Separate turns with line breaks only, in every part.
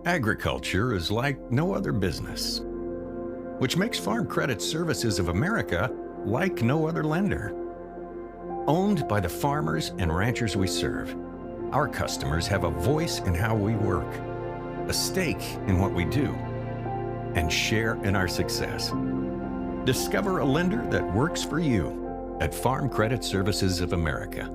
Agriculture is like no other business, which makes Farm Credit Services of America like no other lender. Owned by the farmers and ranchers we serve, our customers have a voice in how we work, a stake in what we do, and share in our success. Discover a lender that works for you at Farm Credit Services of America.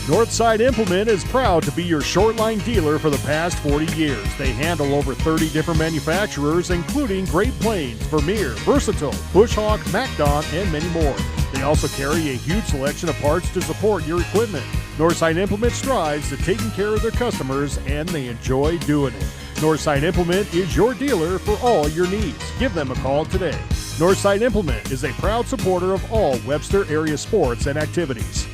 Northside Implement is proud to be your short-line dealer for the past 40 years. They handle over 30 different manufacturers, including Great Plains, Vermeer, Versatile, Bushhawk, MacDon, and many more. They also carry a huge selection of parts to support your equipment. Northside Implement strives to taking care of their customers, and they enjoy doing it. Northside Implement is your dealer for all your needs. Give them a call today. Northside Implement is a proud supporter of all Webster area sports and activities.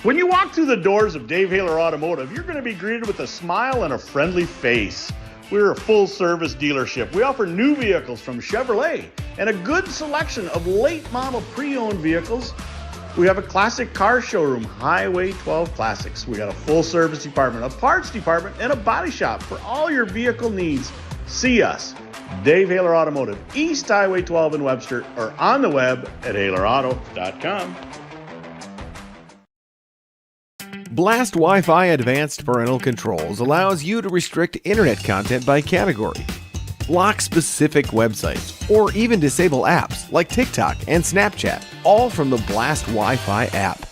When you walk through the doors of Dave Haler Automotive, you're going to be greeted with a smile and a friendly face. We're a full-service dealership. We offer new vehicles from Chevrolet and a good selection of late-model pre-owned vehicles. We have a classic car showroom, Highway 12 Classics. We got a full-service department, a parts department, and a body shop for all your vehicle needs. See us, Dave Haler Automotive, East Highway 12 in Webster, or on the web at halerauto.com.
Blast Wi-Fi Advanced Parental Controls allows you to restrict internet content by category, block specific websites, or even disable apps like TikTok and Snapchat, all from the Blast Wi-Fi app.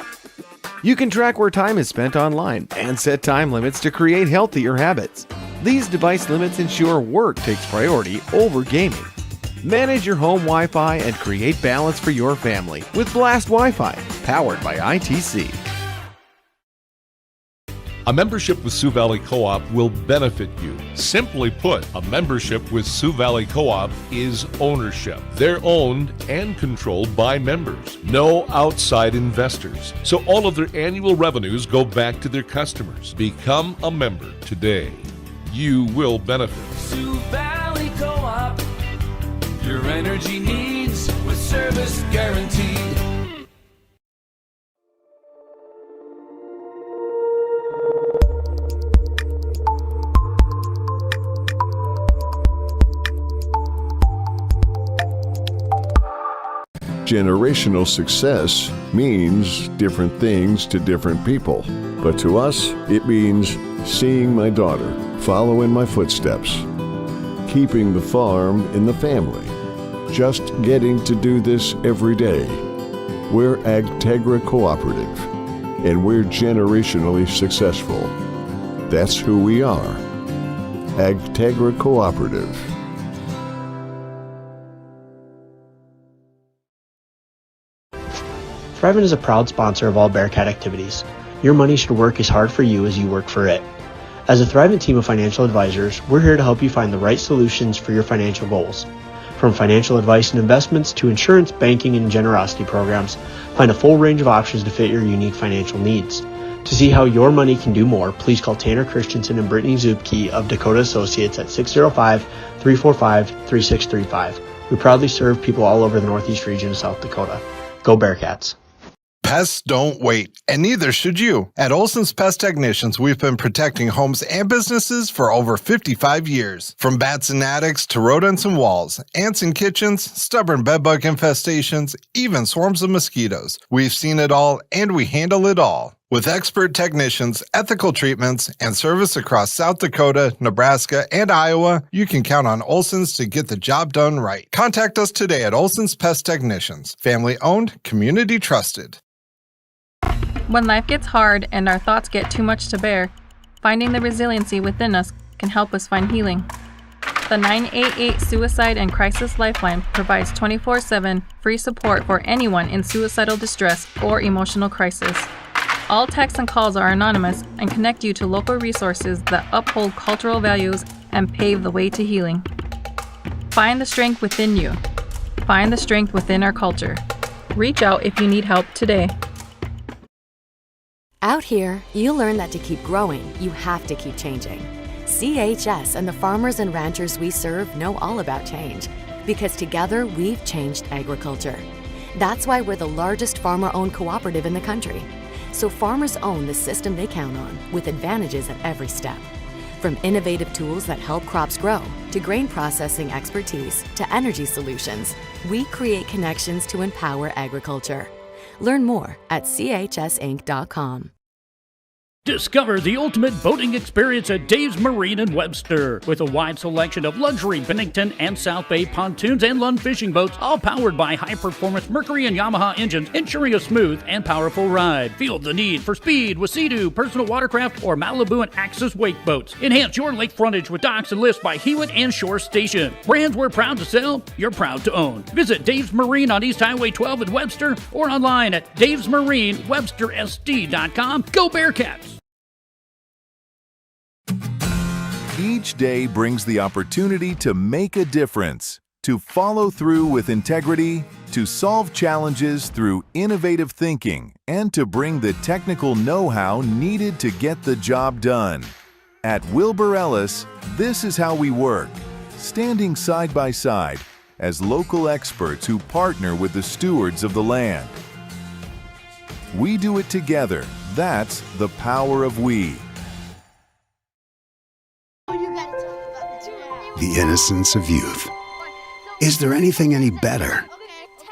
You can track where time is spent online and set time limits to create healthier habits. These device limits ensure work takes priority over gaming. Manage your home Wi-Fi and create balance for your family with Blast Wi-Fi, powered by ITC.
A membership with Sioux Valley Co-op will benefit you. Simply put, a membership with Sioux Valley Co-op is ownership. They're owned and controlled by members. No outside investors. So all of their annual revenues go back to their customers. Become a member today. You will benefit.
Sioux Valley Co-op. Your energy needs with service guaranteed.
Generational success means different things to different people, but to us, it means seeing my daughter follow in my footsteps, keeping the farm in the family, just getting to do this every day. We're Agtegra Cooperative, and we're generationally successful. That's who we are. Agtegra Cooperative.
Thrivent is a proud sponsor of all Bearcat activities. Your money should work as hard for you as you work for it. As a Thrivent team of financial advisors, we're here to help you find the right solutions for your financial goals. From financial advice and investments to insurance, banking, and generosity programs, find a full range of options to fit your unique financial needs. To see how your money can do more, please call Tanner Christensen and Brittany Zupke of Dakota Associates at 605-345-3635. We proudly serve people all over the Northeast region of South Dakota. Go Bearcats!
Pests don't wait, and neither should you. At Olson's Pest Technicians, we've been protecting homes and businesses for over 55 years. From bats and attics to rodents and walls, ants in kitchens, stubborn bedbug infestations, even swarms of mosquitoes. We've seen it all, and we handle it all. With expert technicians, ethical treatments, and service across South Dakota, Nebraska, and Iowa, you can count on Olson's to get the job done right. Contact us today at Olson's Pest Technicians. Family owned, community trusted.
When life gets hard and our thoughts get too much to bear, finding the resiliency within us can help us find healing. The 988 Suicide and Crisis Lifeline provides 24/7 free support for anyone in suicidal distress or emotional crisis. All texts and calls are anonymous and connect you to local resources that uphold cultural values and pave the way to healing. Find the strength within you. Find the strength within our culture. Reach out if you need help today.
Out here, you learn that to keep growing, you have to keep changing. CHS and the farmers and ranchers we serve know all about change, because together we've changed agriculture. That's why we're the largest farmer-owned cooperative in the country. so farmers own the system they count on, with advantages at every step. From innovative tools that help crops grow, to grain processing expertise, to energy solutions, we create connections to empower agriculture. Learn more at chsinc.com.
Discover the ultimate boating experience at Dave's Marine in Webster. With a wide selection of luxury Bennington and South Bay pontoons and Lund fishing boats, all powered by high-performance Mercury and Yamaha engines, ensuring a smooth and powerful ride. Feel the need for speed with Sea-Doo, personal watercraft, or Malibu and Axis wake boats. Enhance your lake frontage with docks and lifts by Hewitt and Shore Station. Brands we're proud to sell, you're proud to own. Visit Dave's Marine on East Highway 12 in Webster or online at davesmarinewebstersd.com. Go Bearcats!
Each day brings the opportunity to make a difference, to follow through with integrity, to solve challenges through innovative thinking, and to bring the technical know-how needed to get the job done. At Wilbur Ellis, this is how we work, standing side by side as local experts who partner with the stewards of the land. We do it together. That's the power of we.
The innocence of youth. Is there anything any better?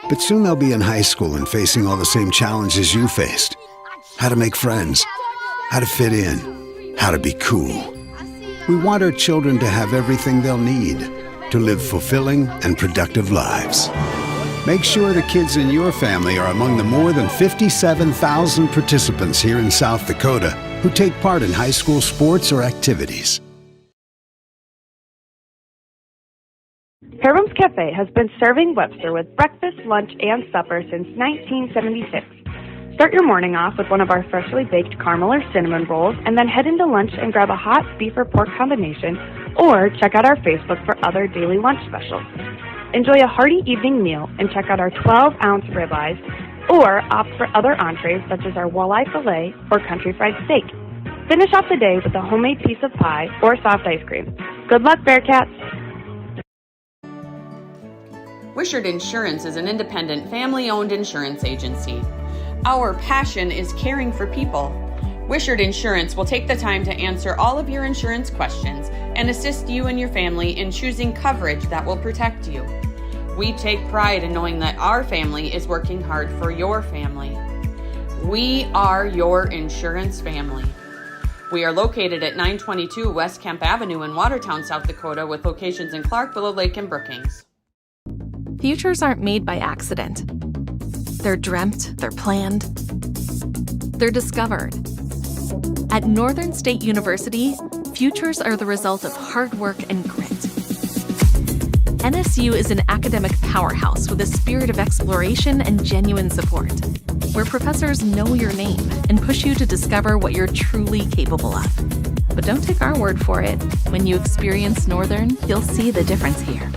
But soon they'll be in high school and facing all the same challenges you faced. How to make friends, how to fit in, how to be cool. We want our children to have everything they'll need to live fulfilling and productive lives. Make sure the kids in your family are among the more than 57,000 participants here in South Dakota who take part in high school sports or activities.
Herbert's Cafe has been serving Webster with breakfast, lunch, and supper since 1976. Start your morning off with one of our freshly baked caramel or cinnamon rolls, and then head into lunch and grab a hot beef or pork combination, or check out our Facebook for other daily lunch specials. Enjoy a hearty evening meal and check out our 12-ounce ribeyes, or opt for other entrees such as our walleye fillet or country fried steak. Finish off the day with a homemade piece of pie or soft ice cream. Good luck, Bearcats!
Wishart Insurance is an independent, family-owned insurance agency. Our passion is caring for people. Wishart Insurance will take the time to answer all of your insurance questions and assist you and your family in choosing coverage that will protect you. We take pride in knowing that our family is working hard for your family. We are your insurance family. We are located at 922 West Kemp Avenue in Watertown, South Dakota, with locations in Clark, Willow Lake, and Brookings.
Futures aren't made by accident. They're dreamt, they're planned, they're discovered. At Northern State University, futures are the result of hard work and grit. NSU is an academic powerhouse with a spirit of exploration and genuine support, where professors know your name and push you to discover what you're truly capable of. But don't take our word for it. When you experience Northern, you'll see the difference here.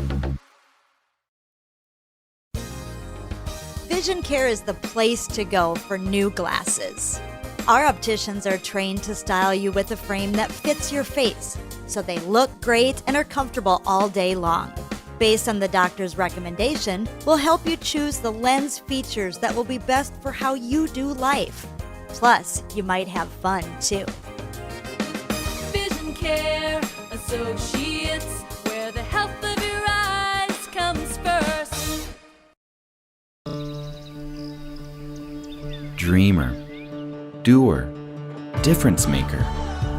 Vision Care is the place to go for new glasses. Our opticians are trained to style you with a frame that fits your face, so they look great and are comfortable all day long. Based on the doctor's recommendation, we'll help you choose the lens features that will be best for how you do life. Plus, you might have fun too.
Vision Care Associates, where the health of your eyes comes first.
Dreamer, doer, difference maker.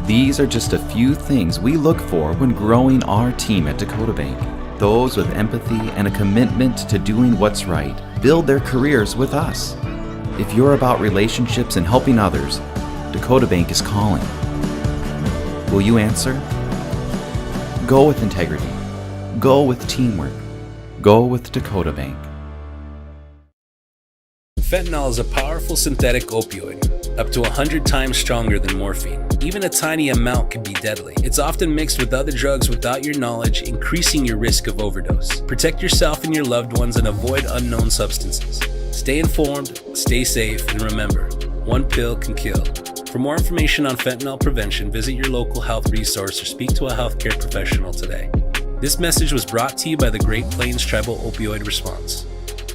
These are just a few things we look for when growing our team at Dakota Bank. Those with empathy and a commitment to doing what's right build their careers with us. If you're about relationships and helping others, Dakota Bank is calling. Will you answer? Go with integrity. Go with teamwork. Go with Dakota Bank.
Fentanyl is a powerful synthetic opioid, up to 100 times stronger than morphine. Even a tiny amount can be deadly. It's often mixed with other drugs without your knowledge, increasing your risk of overdose. Protect yourself and your loved ones and avoid unknown substances. Stay informed, stay safe, and remember, one pill can kill. For more information on fentanyl prevention, visit your local health resource or speak to a healthcare professional today. This message was brought to you by the Great Plains Tribal Opioid Response,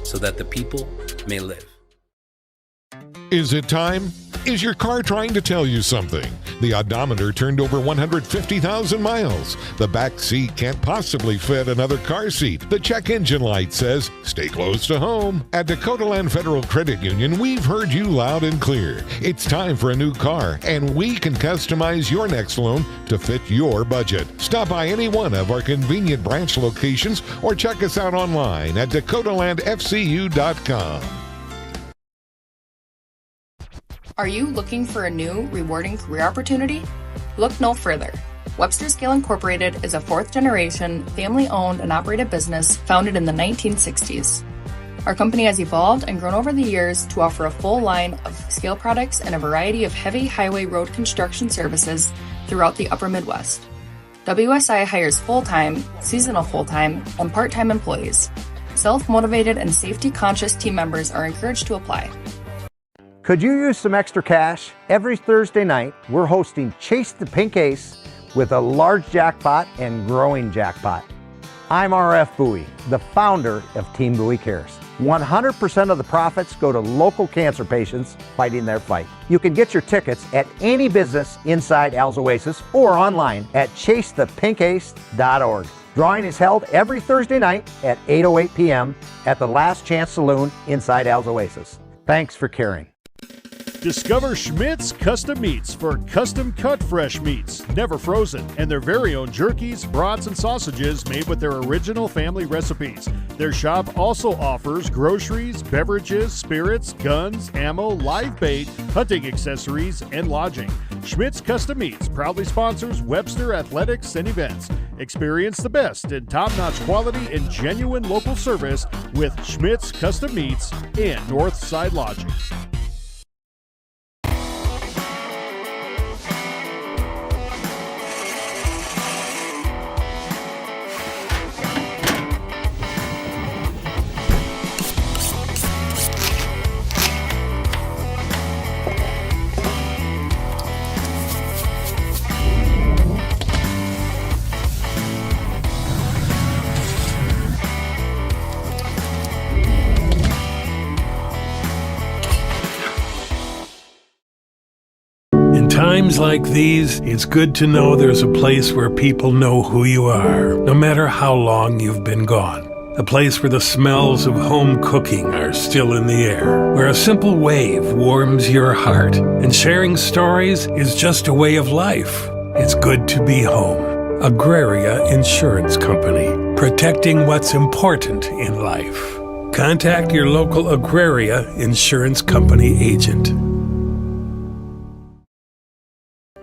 so that the people may live.
Is it time? Is your car trying to tell you something? The odometer turned over 150,000 miles. The back seat can't possibly fit another car seat. The check engine light says, stay close to home. At Dakota Land Federal Credit Union, we've heard you loud and clear. It's time for a new car, and we can customize your next loan to fit your budget. Stop by any one of our convenient branch locations or check us out online at dakotalandfcu.com.
Are you looking for a new, rewarding career opportunity? Look no further. Webster Scale Incorporated is a fourth-generation, family-owned and operated business founded in the 1960s. Our company has evolved and grown over the years to offer a full line of scale products and a variety of heavy highway road construction services throughout the upper Midwest. WSI hires full-time, seasonal full-time, and part-time employees. Self-motivated and safety-conscious team members are encouraged to apply.
Could you use some extra cash? Every Thursday night, we're hosting Chase the Pink Ace with a large jackpot and growing jackpot. I'm RF Bowie, the founder of Team Bowie Cares. 100% of the profits go to local cancer patients fighting their fight. You can get your tickets at any business inside Al's Oasis or online at chasethepinkace.org. Drawing is held every Thursday night at 8:08 p.m. at the Last Chance Saloon inside Al's Oasis. Thanks for caring.
Discover Schmidt's Custom Meats for custom cut fresh meats, never frozen, and their very own jerkies, brats, and sausages made with their original family recipes. Their shop also offers groceries, beverages, spirits, guns, ammo, live bait, hunting accessories, and lodging. Schmidt's Custom Meats proudly sponsors Webster athletics and events. Experience the best in top-notch quality and genuine local service with Schmidt's Custom Meats and Northside Lodging.
Times like these, it's good to know there's a place where people know who you are, no matter how long you've been gone. A place where the smells of home cooking are still in the air, where a simple wave warms your heart, and sharing stories is just a way of life. It's good to be home. Agraria Insurance Company, protecting what's important in life. Contact your local Agraria Insurance Company agent.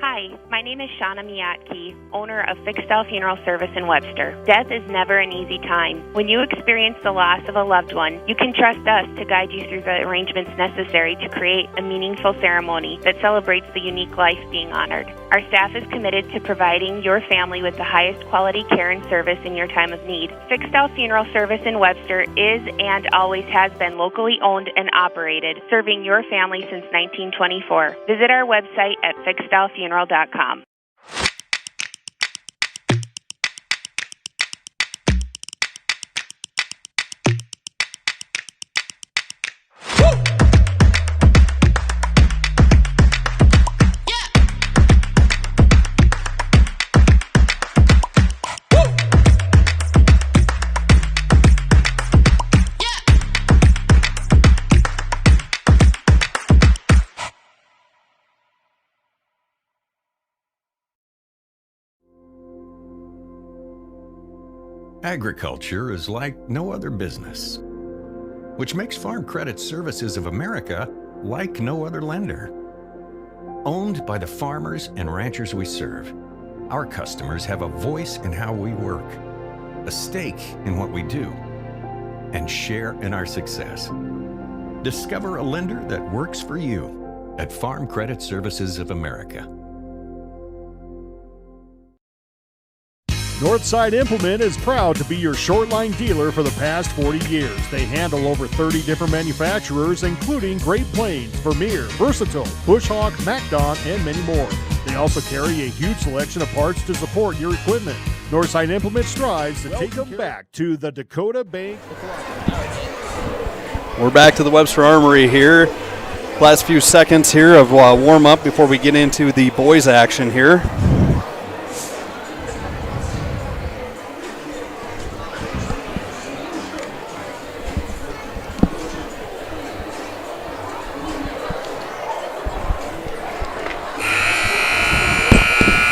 Hi, my name is Shauna Miyake, owner of Fixed Style Funeral Service in Webster. Death is never an easy time. When you experience the loss of a loved one, you can trust us to guide you through the arrangements necessary to create a meaningful ceremony that celebrates the unique life being honored. Our staff is committed to providing your family with the highest quality care and service in your time of need. Fixed Style Funeral Service in Webster is and always has been locally owned and operated, serving your family since 1924. Visit our website at fixedstylefuneral.com.
Agriculture is like no other business, which makes Farm Credit Services of America like no other lender. Owned by the farmers and ranchers we serve, our customers have a voice in how we work, a stake in what we do, and share in our success. Discover a lender that works for you at Farm Credit Services of America.
Northside Implement is proud to be your short line dealer for the past 40 years. They handle over 30 different manufacturers, including Great Plains, Vermeer, Versatile, Bushhawk, MacDon, and many more. They also carry a huge selection of parts to support your equipment. Northside Implement strives to take them back to the Dakota Bank.
We're back to the Webster Armory here.
Last few seconds here of warm-up before we get into the boys' action here.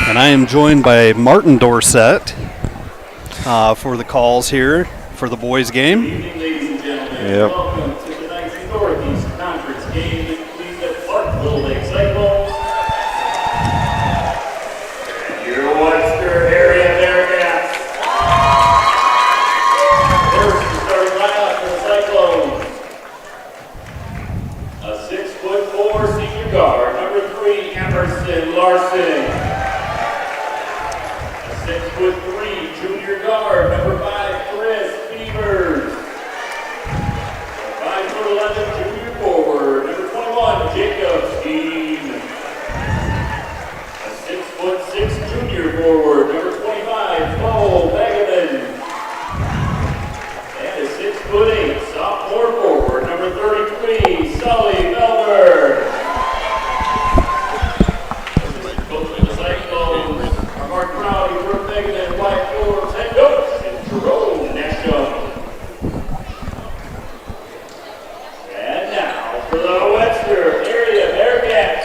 And I am joined by Martin Dorsett for the calls here for the boys' game.
Yep. Welcome to tonight's Northeast Conference game between the Clark-Willow Cyclones and your Webster area Bearcats. There's the starting lineup for the Cyclones. A 6'4" senior guard, number 3, Emerson Larson. A 6'3" junior guard, number 5, Chris Beavers. 5'11" junior forward, number 21, Jacob Steen. A 6'6" junior forward, number 25, Cole Begeman. And a 6'8" sophomore forward, number 33, Sully Melbourne. Coach for the Cyclones are Mark Crowley, Brooke Begeman, White Forbes, head coach, and Jerome Nesham. For the Webster area Bearcats.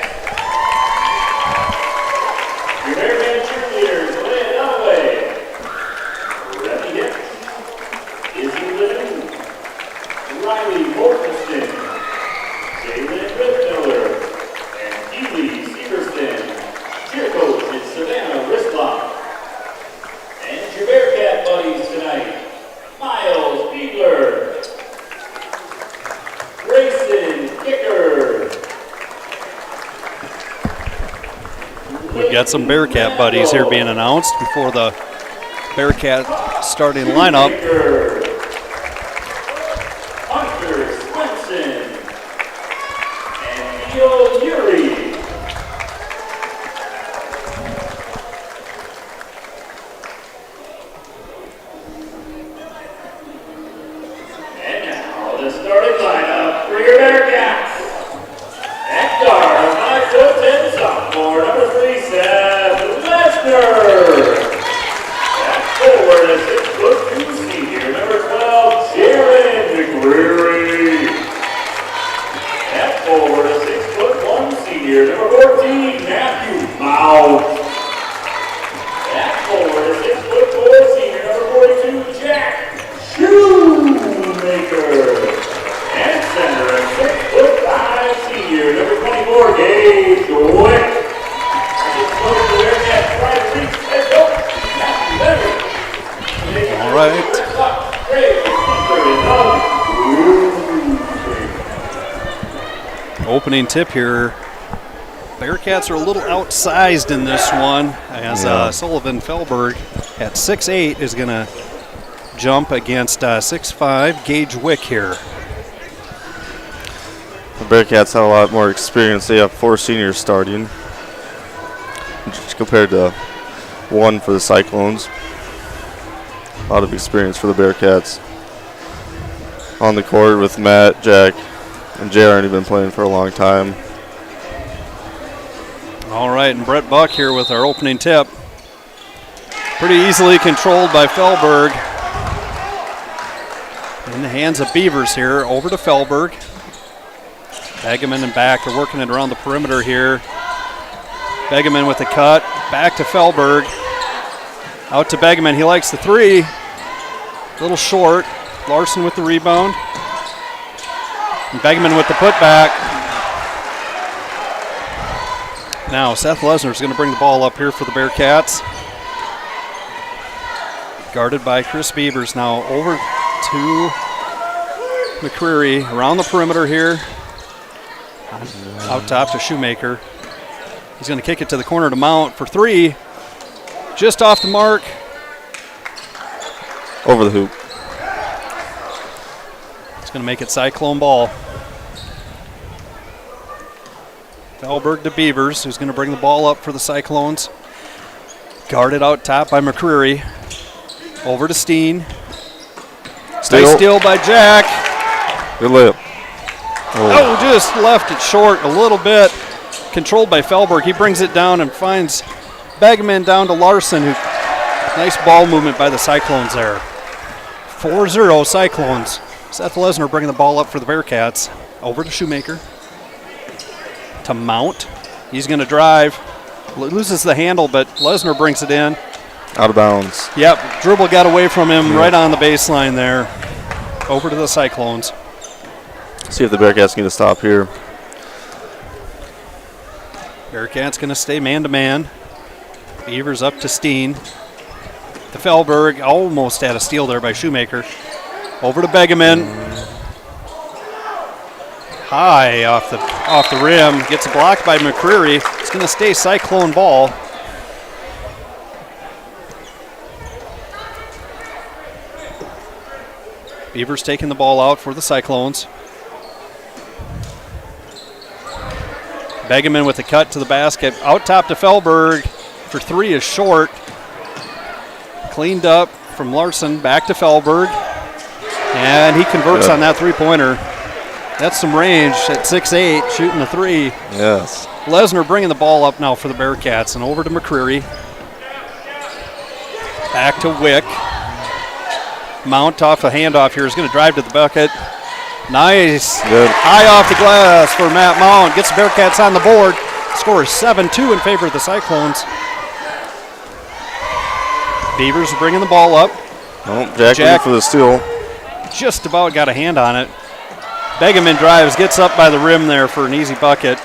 Your Bearcat cheerleaders, Leah Dunaway, Remy Hicks, Izzy Ledoux, Riley Mortensen, Jalen Ritzmiller, and Keely Severson. Cheer coach is Savannah Rislock. And your Bearcat buddies tonight, Miles Fiedler, Grayson Kicker.
We've got some Bearcat buddies here being announced before the Bearcat starting lineup.
Hunter Swenson and Theo Yuri. And now the starting lineup for your Bearcats. At guard, 5'10" sophomore, number 3, Seth Lesnar. At forward, a 6'2" senior, number 12, Jared McGreary. At forward, a 6'1" senior, number 14, Matthew Mount. At forward, a 6'4" senior, number 42, Jack Shoemaker. And center, a 6'5" senior, number 24, Gage Wick.
All right. Opening tip here. Bearcats are a little outsized in this one as Sullivan Felberg at 6'8" is going to jump against 6'5" Gage Wick here.
The Bearcats have a lot more experience. They have 4 seniors starting compared to 1 for the Cyclones. A lot of experience for the Bearcats. On the court with Matt, Jack, and Jaron have been playing for a long time.
All right, and Brett Buck here with our opening tip. Pretty easily controlled by Felberg. In the hands of Beavers here, over to Felberg. Begeman and back, they're working it around the perimeter here. Begeman with the cut, back to Felberg. Out to Begeman, he likes the 3. A little short. Larson with the rebound. And Begeman with the putback. Now Seth Lesnar is going to bring the ball up here for the Bearcats. Guarded by Chris Beavers. Now over to McCreary around the perimeter here. Out top to Shoemaker. He's going to kick it to the corner to Mount for 3. Just off the mark.
Over the hoop.
It's going to make it Cyclone ball. Felberg to Beavers, who's going to bring the ball up for the Cyclones. Guarded out top by McCreary. Over to Steen. Nice steal by Jack.
Good layup.
Oh, just left it short a little bit. Controlled by Felberg. He brings it down and finds Begeman down to Larson. Nice ball movement by the Cyclones there. 4-0 Cyclones. Seth Lesnar bringing the ball up for the Bearcats. Over to Shoemaker. To Mount. He's going to drive. Loses the handle, but Lesnar brings it in.
Out of bounds.
Yep, dribble got away from him right on the baseline there. Over to the Cyclones.
See if the Bearcats need to stop here.
Bearcats going to stay man-to-man. Beavers up to Steen. To Felberg. Almost had a steal there by Shoemaker. Over to Begeman. High off the rim. Gets blocked by McCreary. It's going to stay Cyclone ball. Beavers taking the ball out for the Cyclones. Begeman with the cut to the basket. Out top to Felberg. For three is short. Cleaned up from Larson. Back to Felberg. And he converts on that three-pointer. That's some range at 6'8", shooting the three.
Yes.
Lesnar bringing the ball up now for the Bearcats. And over to McCreary. Back to Wick. Mount off a handoff here. Is going to drive to the bucket. Nice.
Good.
High off the glass for Matt Mount. Gets the Bearcats on the board. Score is 7-2 in favor of the Cyclones. Beavers are bringing the ball up.
Oh, Jack for the steal.
Just about got a hand on it. Begeman drives, gets up by the rim there for an easy bucket.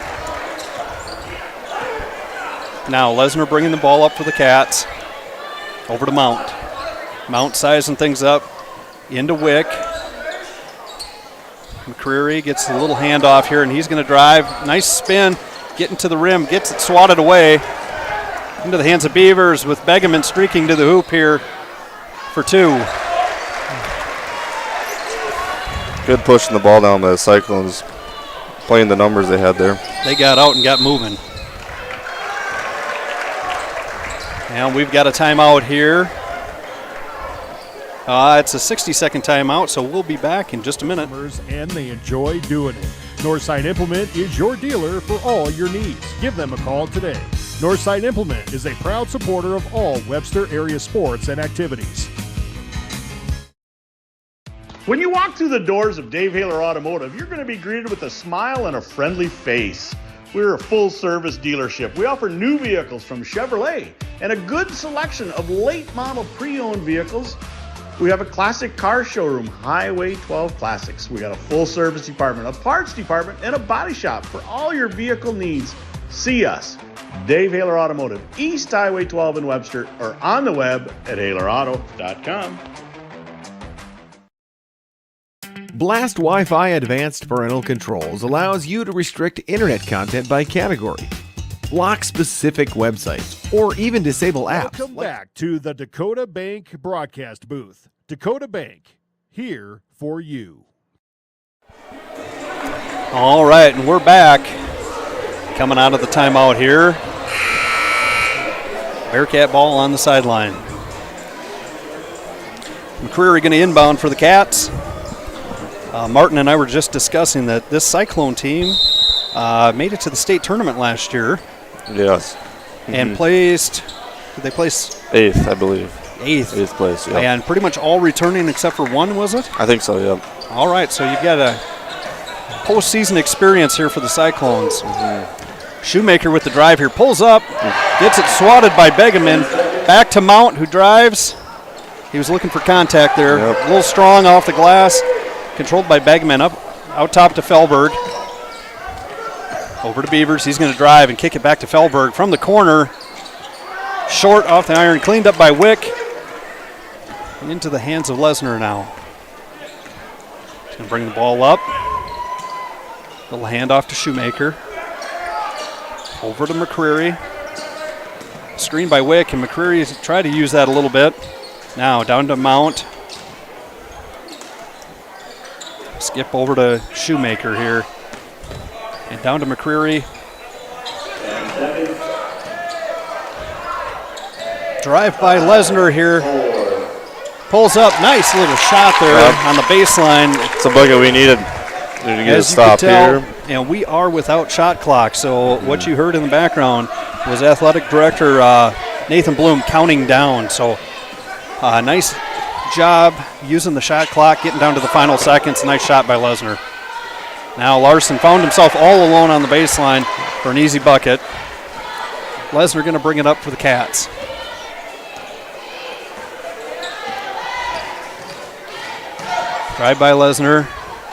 Now Lesnar bringing the ball up for the Cats. Over to Mount. Mount sizing things up. Into Wick. McCreary gets a little handoff here, and he's going to drive. Nice spin. Getting to the rim. Gets it swatted away. Into the hands of Beavers with Begeman streaking to the hoop here for two.
Good pushing the ball down by the Cyclones. Playing the numbers they had there.
They got out and got moving. And we've got a timeout here. It's a 60-second timeout, so we'll be back in just a minute.
And they enjoy doing it. Northside Implement is your dealer for all your needs. Give them a call today. Northside Implement is a proud supporter of all Webster area sports and activities.
When you walk through the doors of Dave Haler Automotive, you're going to be greeted with a smile and a friendly face. We're a full-service dealership. We offer new vehicles from Chevrolet and a good selection of late-model pre-owned vehicles. We have a classic car showroom, Highway 12 Classics. We got a full-service department, a parts department, and a body shop for all your vehicle needs. See us, Dave Haler Automotive, East Highway 12 in Webster, or on the web at halerauto.com.
Blast Wi-Fi Advanced Parental Controls allows you to restrict internet content by category, block specific websites, or even disable apps.
Welcome back to the Dakota Bank broadcast booth. Dakota Bank, here for you.
All right, and we're back. Coming out of the timeout here. Bearcat ball on the sideline. McCreary going to inbound for the Cats. Martin and I were just discussing that this Cyclone team made it to the state tournament last year.
Yes.
And placed, did they place?
8th, I believe.
8th.
8th place, yeah.
And pretty much all returning except for one, was it?
I think so, yeah.
All right, so you've got a postseason experience here for the Cyclones. Shoemaker with the drive here, pulls up, gets it swatted by Begeman. Back to Mount, who drives. He was looking for contact there. A little strong off the glass. Controlled by Begeman, up out top to Felberg. Over to Beavers. He's going to drive and kick it back to Felberg from the corner. Short off the iron, cleaned up by Wick. Into the hands of Lesnar now. He's going to bring the ball up. Little handoff to Shoemaker. Over to McCreary. Screen by Wick, and McCreary tried to use that a little bit. Now down to Mount. Skip over to Shoemaker here. And down to McCreary. Drive by Lesnar here. Pulls up. Nice little shot there on the baseline.
It's a bucket we needed. Need to get a
As you
stop
can tell,
here.
and we are without shot clock. So what you heard in the background was athletic director Nathan Bloom counting down. So nice job using the shot clock, getting down to the final seconds. Nice shot by Lesnar. Now Larson found himself all alone on the baseline for an easy bucket. Lesnar going to bring it up for the Cats. Drive by Lesnar.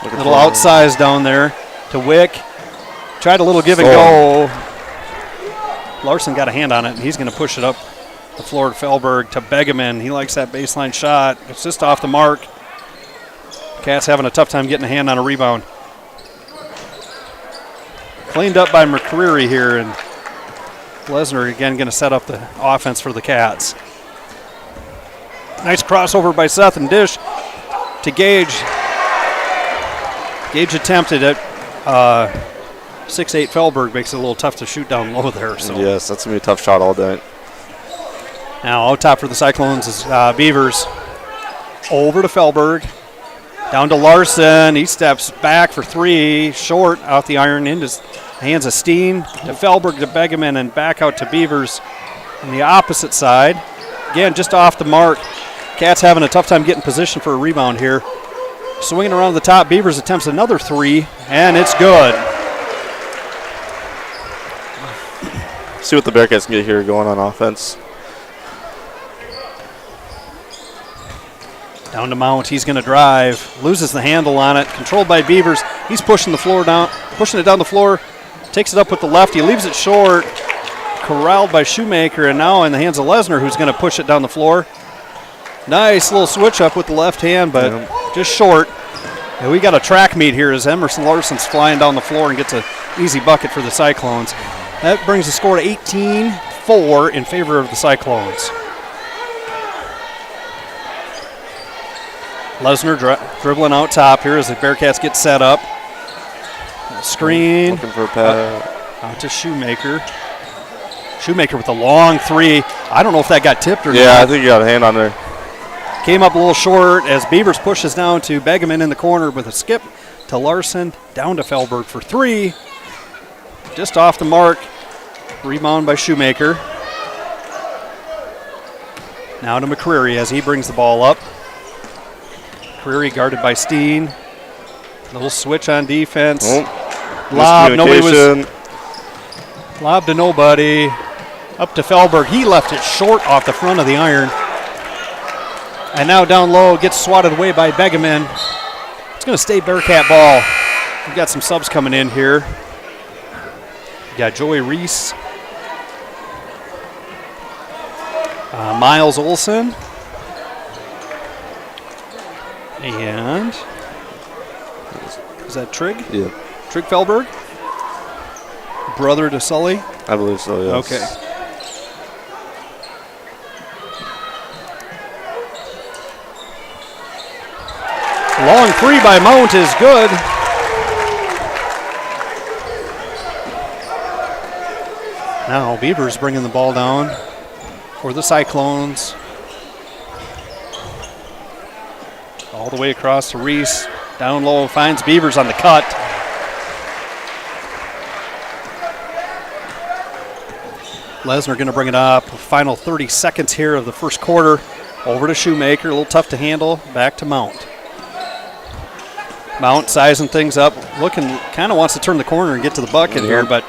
A little outsized down there to Wick. Tried a little give and go. Larson got a hand on it, and he's going to push it up the floor to Felberg to Begeman. He likes that baseline shot. It's just off the mark. Cats having a tough time getting a hand on a rebound. Cleaned up by McCreary here, and Lesnar again going to set up the offense for the Cats. Nice crossover by Seth and dish to Gage. Gage attempted it. 6'8" Felberg makes it a little tough to shoot down low there. So.
Yes, that's going to be a tough shot all day.
Now out top for the Cyclones is Beavers. Over to Felberg. Down to Larson. He steps back for three. Short out the iron into hands of Steen. To Felberg to Begeman and back out to Beavers on the opposite side. Again, just off the mark. Cats having a tough time getting position for a rebound here. Swinging around the top, Beavers attempts another three, and it's good.
See what the Bearcats can get here going on offense.
Down to Mount, he's going to drive, loses the handle on it, controlled by Beavers. He's pushing the floor down, pushing it down the floor, takes it up with the left. He leaves it short, corralled by Shoemaker, and now in the hands of Lesnar, who's going to push it down the floor. Nice little switch up with the left hand, but just short. And we got a track meet here as Emerson Larson's flying down the floor and gets an easy bucket for the Cyclones. That brings the score to 18-4 in favor of the Cyclones. Lesnar dribbling out top here as the Bearcats get set up. Screen.
Looking for a pass.
Out to Shoemaker. Shoemaker with a long three. I don't know if that got tipped or not.
Yeah, I think you got a hand on there.
Came up a little short as Beavers pushes down to Begeman in the corner with a skip to Larson. Down to Felberg for three. Just off the mark. Rebound by Shoemaker. Now to McCreary as he brings the ball up. McCreary guarded by Steen. Little switch on defense. Lob. Nobody was. Lob to nobody. Up to Felberg. He left it short off the front of the iron. And now down low, gets swatted away by Begeman. It's going to stay Bearcat ball. We've got some subs coming in here. We got Joey Reese. Miles Olson. And is that Trigg?
Yeah.
Trigg Felberg? Brother to Sully?
I believe so, yes.
Okay. Long three by Mount is good. Now Beavers bringing the ball down for the Cyclones. All the way across to Reese. Down low, finds Beavers on the cut. Lesnar going to bring it up. Final 30 seconds here of the first quarter. Over to Shoemaker, a little tough to handle. Back to Mount. Mount sizing things up, looking, kind of wants to turn the corner and get to the bucket here, but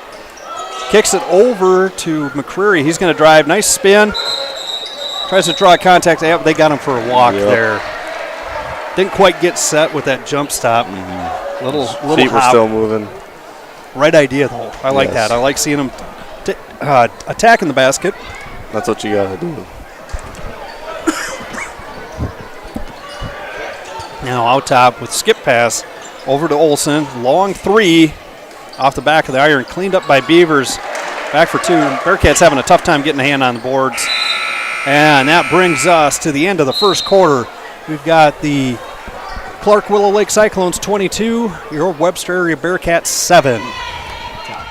kicks it over to McCreary. He's going to drive, nice spin. Tries to draw contact. They got him for a walk there. Didn't quite get set with that jump stop. Little
feet were still moving.
Right idea though. I like that. I like seeing him attacking the basket.
That's what you got to do.
Now out top with skip pass over to Olson. Long three off the back of the iron. Cleaned up by Beavers. Back for two. Bearcats having a tough time getting a hand on the boards. And that brings us to the end of the first quarter. We've got the Clark Willow Lake Cyclones 22, your Webster area Bearcats 7.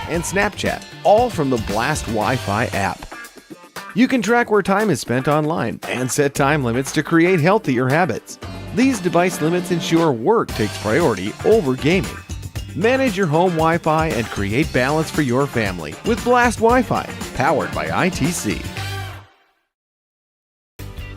And Snapchat, all from the Blast Wi-Fi app. You can track where time is spent online and set time limits to create healthier habits. These device limits ensure work takes priority over gaming. Manage your home Wi-Fi and create balance for your family with Blast Wi-Fi, powered by ITC.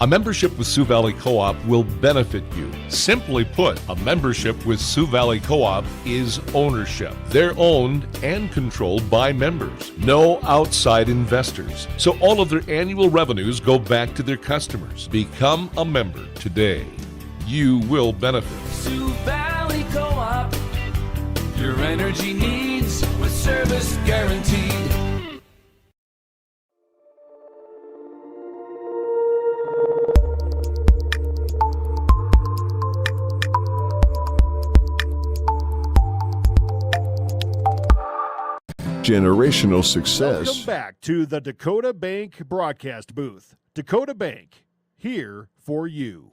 A membership with Sioux Valley Co-op will benefit you. Simply put, a membership with Sioux Valley Co-op is ownership. They're owned and controlled by members. No outside investors. So all of their annual revenues go back to their customers. Become a member today. You will benefit.
Sioux Valley Co-op. Your energy needs with service guaranteed.
Generational success. Welcome back to the Dakota Bank broadcast booth. Dakota Bank, here for you.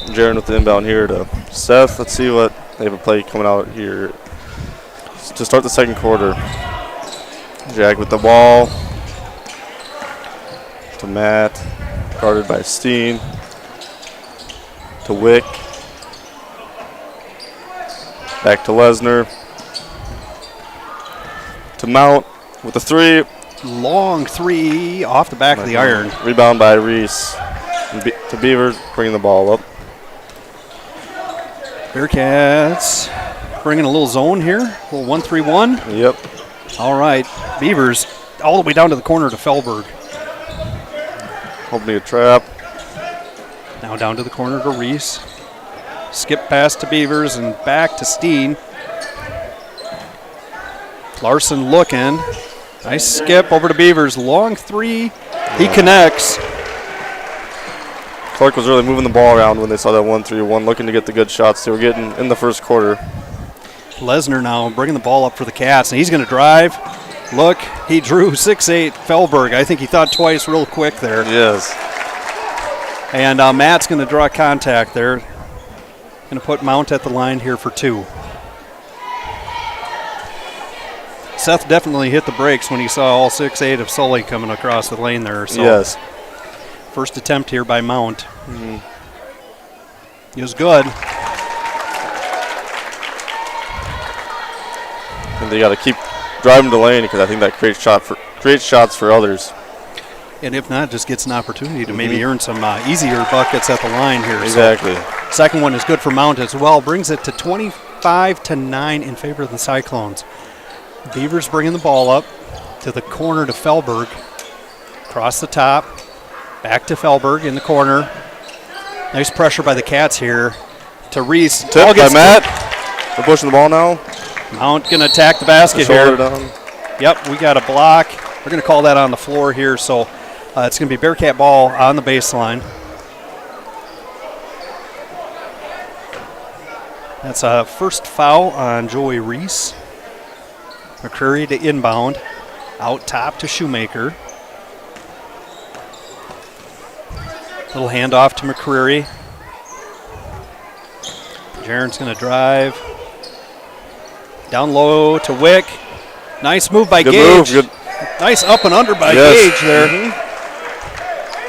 Jaron with the inbound here to Seth. Let's see what they have a play coming out here to start the second quarter. Jag with the ball to Matt, guarded by Steen, to Wick, back to Lesnar, to Mount with the three.
Long three off the back of the iron.
Rebound by Reese. To Beavers, bringing the ball up.
Bearcats bringing a little zone here, a little 1-3-1.
Yep.
All right, Beavers all the way down to the corner to Fellberg.
Opening a trap.
Now down to the corner to Reese. Skip pass to Beavers and back to Steen. Larson looking. Nice skip over to Beavers. Long three. He connects.
Clark was really moving the ball around when they saw that 1-3-1, looking to get the good shots they were getting in the first quarter.
Lesnar now bringing the ball up for the Cats, and he's going to drive. Look, he drew 6'8", Fellberg. I think he thought twice real quick there.
Yes.
And Matt's going to draw contact there. Going to put Mount at the line here for two. Seth definitely hit the brakes when he saw all 6'8" of Sully coming across the lane there. So
yes.
First attempt here by Mount. He was good.
And they got to keep driving to the lane because I think that creates shots for others.
And if not, just gets an opportunity to maybe earn some easier buckets at the line here.
Exactly.
So second one is good for Mount as well. Brings it to 25-9 in favor of the Cyclones. Beavers bringing the ball up to the corner to Fellberg. Across the top. Back to Fellberg in the corner. Nice pressure by the Cats here to Reese.
Tip by Matt. They're pushing the ball now.
Mount going to attack the basket here.
Down.
Yep, we got a block. We're going to call that on the floor here, so it's going to be Bearcat ball on the baseline. That's a first foul on Joey Reese. McCreary to inbound. Out top to Shoemaker. Little handoff to McCreary. Jaron's going to drive. Down low to Wick. Nice move by Gage.
Move. Good.
Nice up and under by Gage there.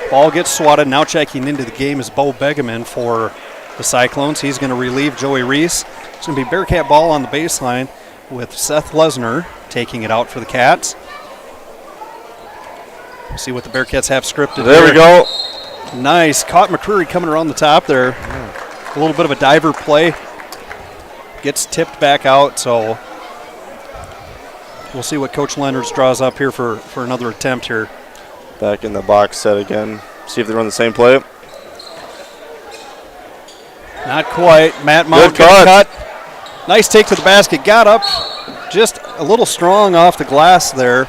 Ball gets swatted. Now checking into the game is Bo Begeman for the Cyclones. He's going to relieve Joey Reese. It's going to be Bearcat ball on the baseline with Seth Lesnar taking it out for the Cats. We'll see what the Bearcats have scripted
there. We go.
Nice. Caught McCreary coming around the top there. A little bit of a diver play. Gets tipped back out, so we'll see what Coach Leonards draws up here for another attempt here.
Back in the box set again. See if they run the same play.
Not quite. Matt Mount cut. Nice take to the basket. Got up. Just a little strong off the glass there.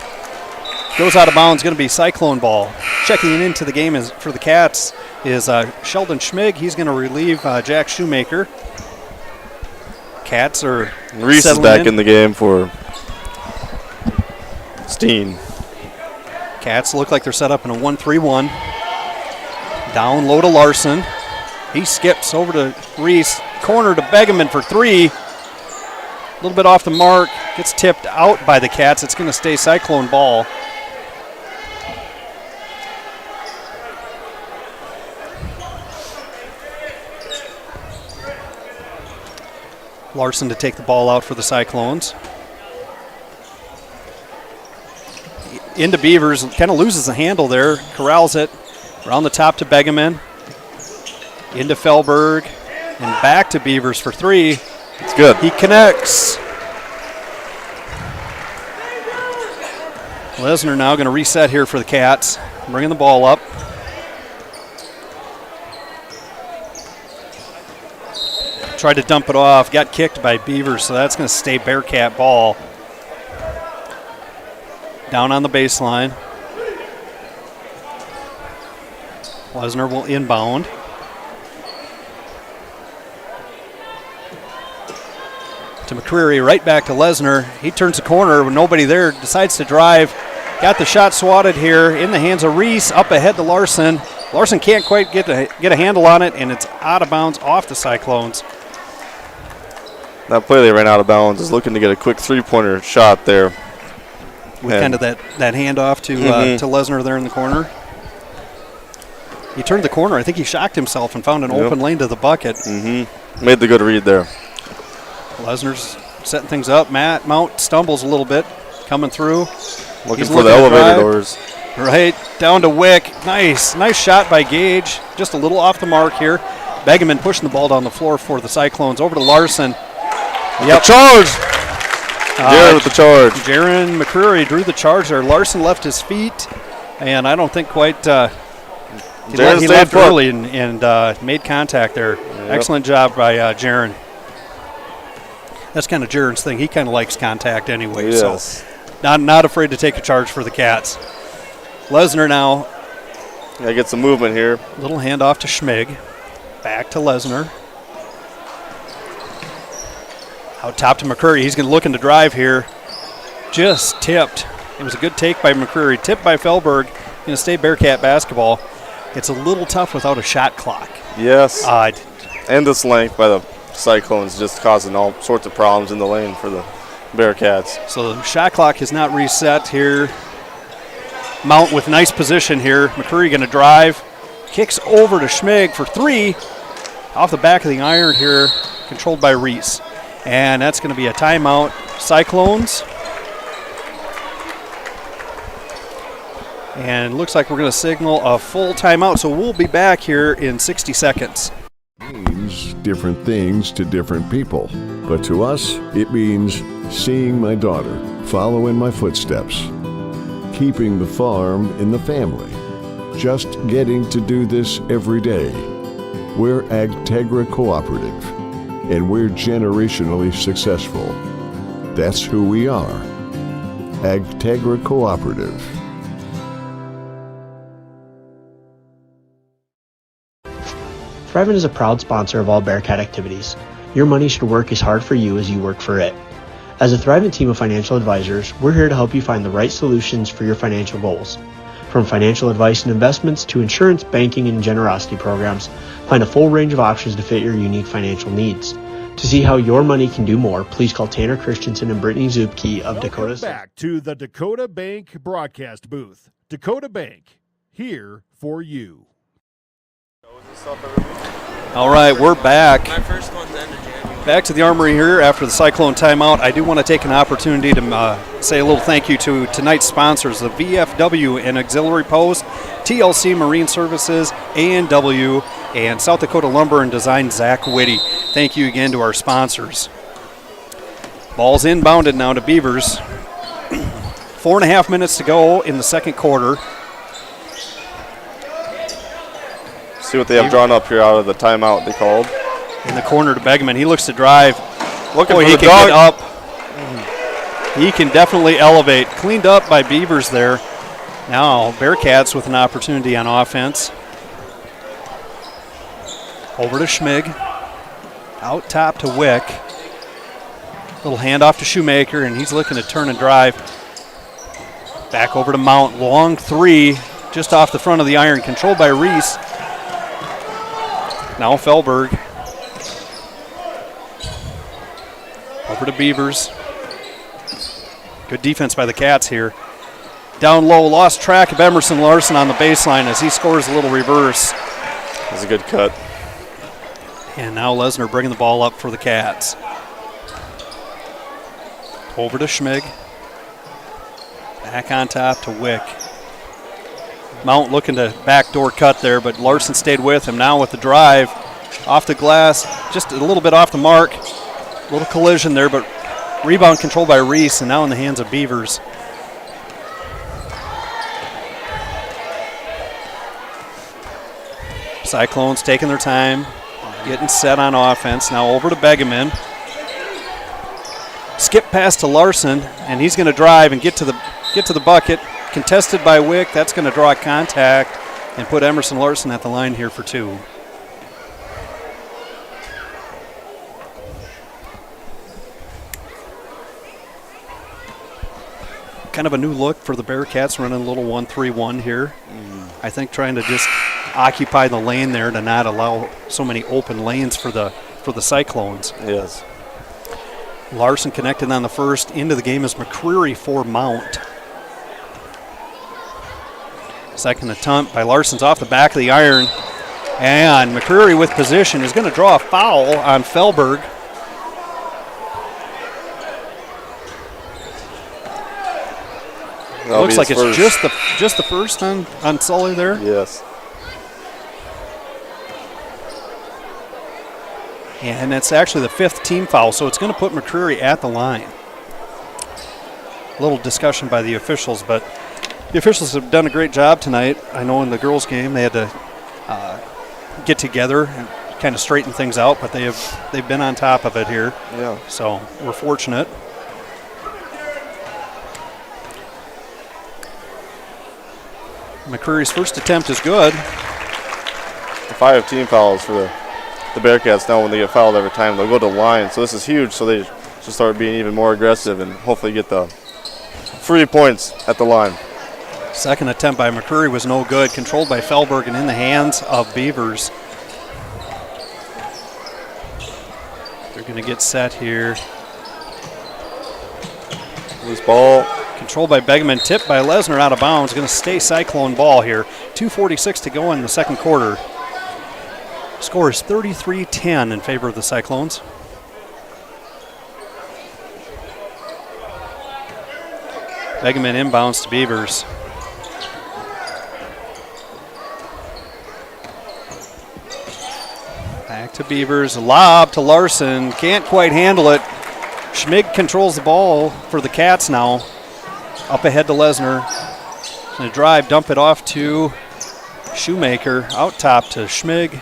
Goes out of bounds. Going to be Cyclone ball. Checking into the game for the Cats is Sheldon Schmig. He's going to relieve Jack Shoemaker. Cats are
Reese is back in the game for Steen.
Cats look like they're set up in a 1-3-1. Down low to Larson. He skips over to Reese. Corner to Begeman for three. little bit off the mark, gets tipped out by the Cats. It's going to stay Cyclone ball. Larson to take the ball out for the Cyclones. Into Beavers, kind of loses the handle there, corrals it, around the top to Begeman. Into Fellberg, and back to Beavers for three.
It's good.
He connects. Lesnar now going to reset here for the Cats, bringing the ball up. Tried to dump it off, got kicked by Beavers, so that's going to stay Bearcat ball. Down on the baseline. Lesnar will inbound. To McCreary, right back to Lesnar. He turns the corner with nobody there, decides to drive. Got the shot swatted here in the hands of Reese, up ahead to Larson. Larson can't quite get a handle on it, and it's out of bounds off the Cyclones.
That play they ran out of bounds is looking to get a quick three-pointer shot there.
With kind of that handoff to Lesnar there in the corner. He turned the corner. I think he shocked himself and found an open lane to the bucket.
Made the good read there.
Lesnar's setting things up. Mount stumbles a little bit coming through.
Looking for the elevator doors.
Right, down to Wick. Nice shot by Gage. Just a little off the mark here. Begeman pushing the ball down the floor for the Cyclones. Over to Larson.
The charge! Jaron with the charge.
Jaron McCreary drew the charge there. Larson left his feet, and I don't think quite he left early and made contact there. Yep. Excellent job by Jaron. That's kind of Jaron's thing. He kind of likes contact anyway, so not afraid to take a charge for the Cats. Lesnar now.
Yeah, get some movement here.
Little handoff to Schmig. Back to Lesnar. Out top to McCreary. He's looking to drive here. Just tipped. It was a good take by McCreary. Tipped by Fellberg. Going to stay Bearcat basketball. It's a little tough without a shot clock.
Yes. And this length by the Cyclones just causing all sorts of problems in the lane for the Bearcats.
So the shot clock is not reset here. Mount with nice position here. McCreary going to drive. Kicks over to Schmig for three. Off the back of the iron here. Controlled by Reese. And that's going to be a timeout. Cyclones. And looks like we're going to signal a full timeout. So we'll be back here in 60 seconds.
Means different things to different people. But to us, it means seeing my daughter follow in my footsteps. Keeping the farm in the family. Just getting to do this every day. We're Agtegra Cooperative, and we're generationally successful. That's who we are. Agtegra Cooperative.
Thrivent is a proud sponsor of all Bearcat activities. Your money should work as hard for you as you work for it. As a Thrivent team of financial advisors, we're here to help you find the right solutions for your financial goals. From financial advice and investments to insurance, banking, and generosity programs, find a full range of options to fit your unique financial needs. To see how your money can do more, please call Tanner Christensen and Brittany Zupke of Dakota.
Back to the Dakota Bank broadcast booth. Dakota Bank, here for you.
All right, we're back. My first one's ended January. Back to the Armory here after the Cyclone timeout. I do want to take an opportunity to say a little thank you to tonight's sponsors, the VFW and Auxiliary Post, TLC Marine Services, A&W, and South Dakota Lumber and Design, Zach Whitty. Thank you again to our sponsors. Ball's inbounded now to Beavers. 4.5 minutes to go in the second quarter.
See what they have drawn up here out of the timeout they called.
In the corner to Begeman. He looks to drive.
Looking for
he
the
can
dog.
get up. He can definitely elevate. Cleaned up by Beavers there. Now Bearcats with an opportunity on offense. Over to Schmig. Out top to Wick. Little handoff to Shoemaker, and he's looking to turn and drive. Back over to Mount. Long three just off the front of the iron. Controlled by Reese. Now Fellberg. Over to Beavers. Good defense by the Cats here. Down low, lost track of Emerson Larson on the baseline as he scores a little reverse.
That's a good cut.
And now Lesnar bringing the ball up for the Cats. Over to Schmig. Back on top to Wick. Mount looking to backdoor cut there, but Larson stayed with him. Now with the drive off the glass, just a little bit off the mark. A little collision there, but rebound controlled by Reese, and now in the hands of Beavers. Cyclones taking their time, getting set on offense. Now over to Begeman. Skip pass to Larson, and he's going to drive and get to the bucket. Contested by Wick. That's going to draw contact and put Emerson Larson at the line here for 2. Kind of a new look for the Bearcats, running a little 1-3-1 here. I think trying to just occupy the lane there to not allow so many open lanes for the Cyclones.
Yes.
Larson connected on the first. Into the game is McCreary for Mount. Second attempt by Larson's off the back of the iron. And McCreary with position is going to draw a foul on Felberg. Looks like it's just the first on Sully there.
Yes.
And it's actually the 5th team foul, so it's going to put McCreary at the line. A little discussion by the officials, but the officials have done a great job tonight. I know in the girls' game they had to get together and kind of straighten things out, but they've been on top of it here.
Yeah.
So we're fortunate. McCreary's first attempt is good.
5 team fouls for the Bearcats now. When they get fouled every time, they'll go to the line. So this is huge. So they should start being even more aggressive and hopefully get the 3 points at the line.
Second attempt by McCreary was no good. Controlled by Felberg and in the hands of Beavers. They're going to get set here.
Loose ball.
Controlled by Begeman, tipped by Lesnar out of bounds. Going to stay Cyclone ball here. 2:46 to go in the second quarter. Score is 33-10 in favor of the Cyclones. Begeman inbounds to Beavers. Back to Beavers. Lob to Larson. Can't quite handle it. Schmig controls the ball for the Cats now. Up ahead to Lesnar. Going to drive, dump it off to Shoemaker. Out top to Schmig.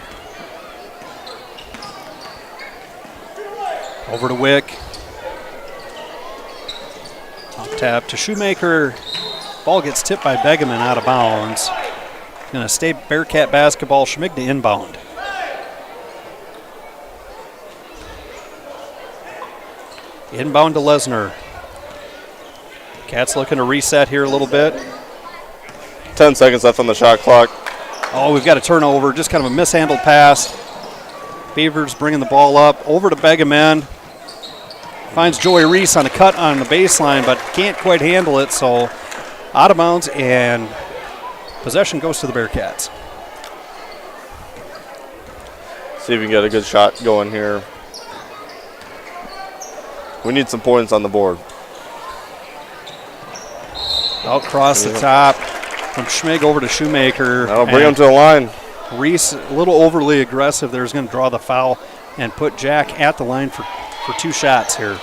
Over to Wick. Up tap to Shoemaker. Ball gets tipped by Begeman out of bounds. Going to stay Bearcat basketball. Schmig to inbound. Inbound to Lesnar. Cats looking to reset here a little bit.
10 seconds left on the shot clock.
Oh, we've got a turnover. Just kind of a mishandled pass. Beavers bringing the ball up. Over to Begeman. Finds Joey Reese on a cut on the baseline, but can't quite handle it. So out of bounds, and possession goes to the Bearcats.
See if we can get a good shot going here. We need some points on the board.
Out across the top from Schmig over to Shoemaker.
That'll bring him to the line.
Reese, a little overly aggressive there, is going to draw the foul and put Jack at the line for 2 shots here.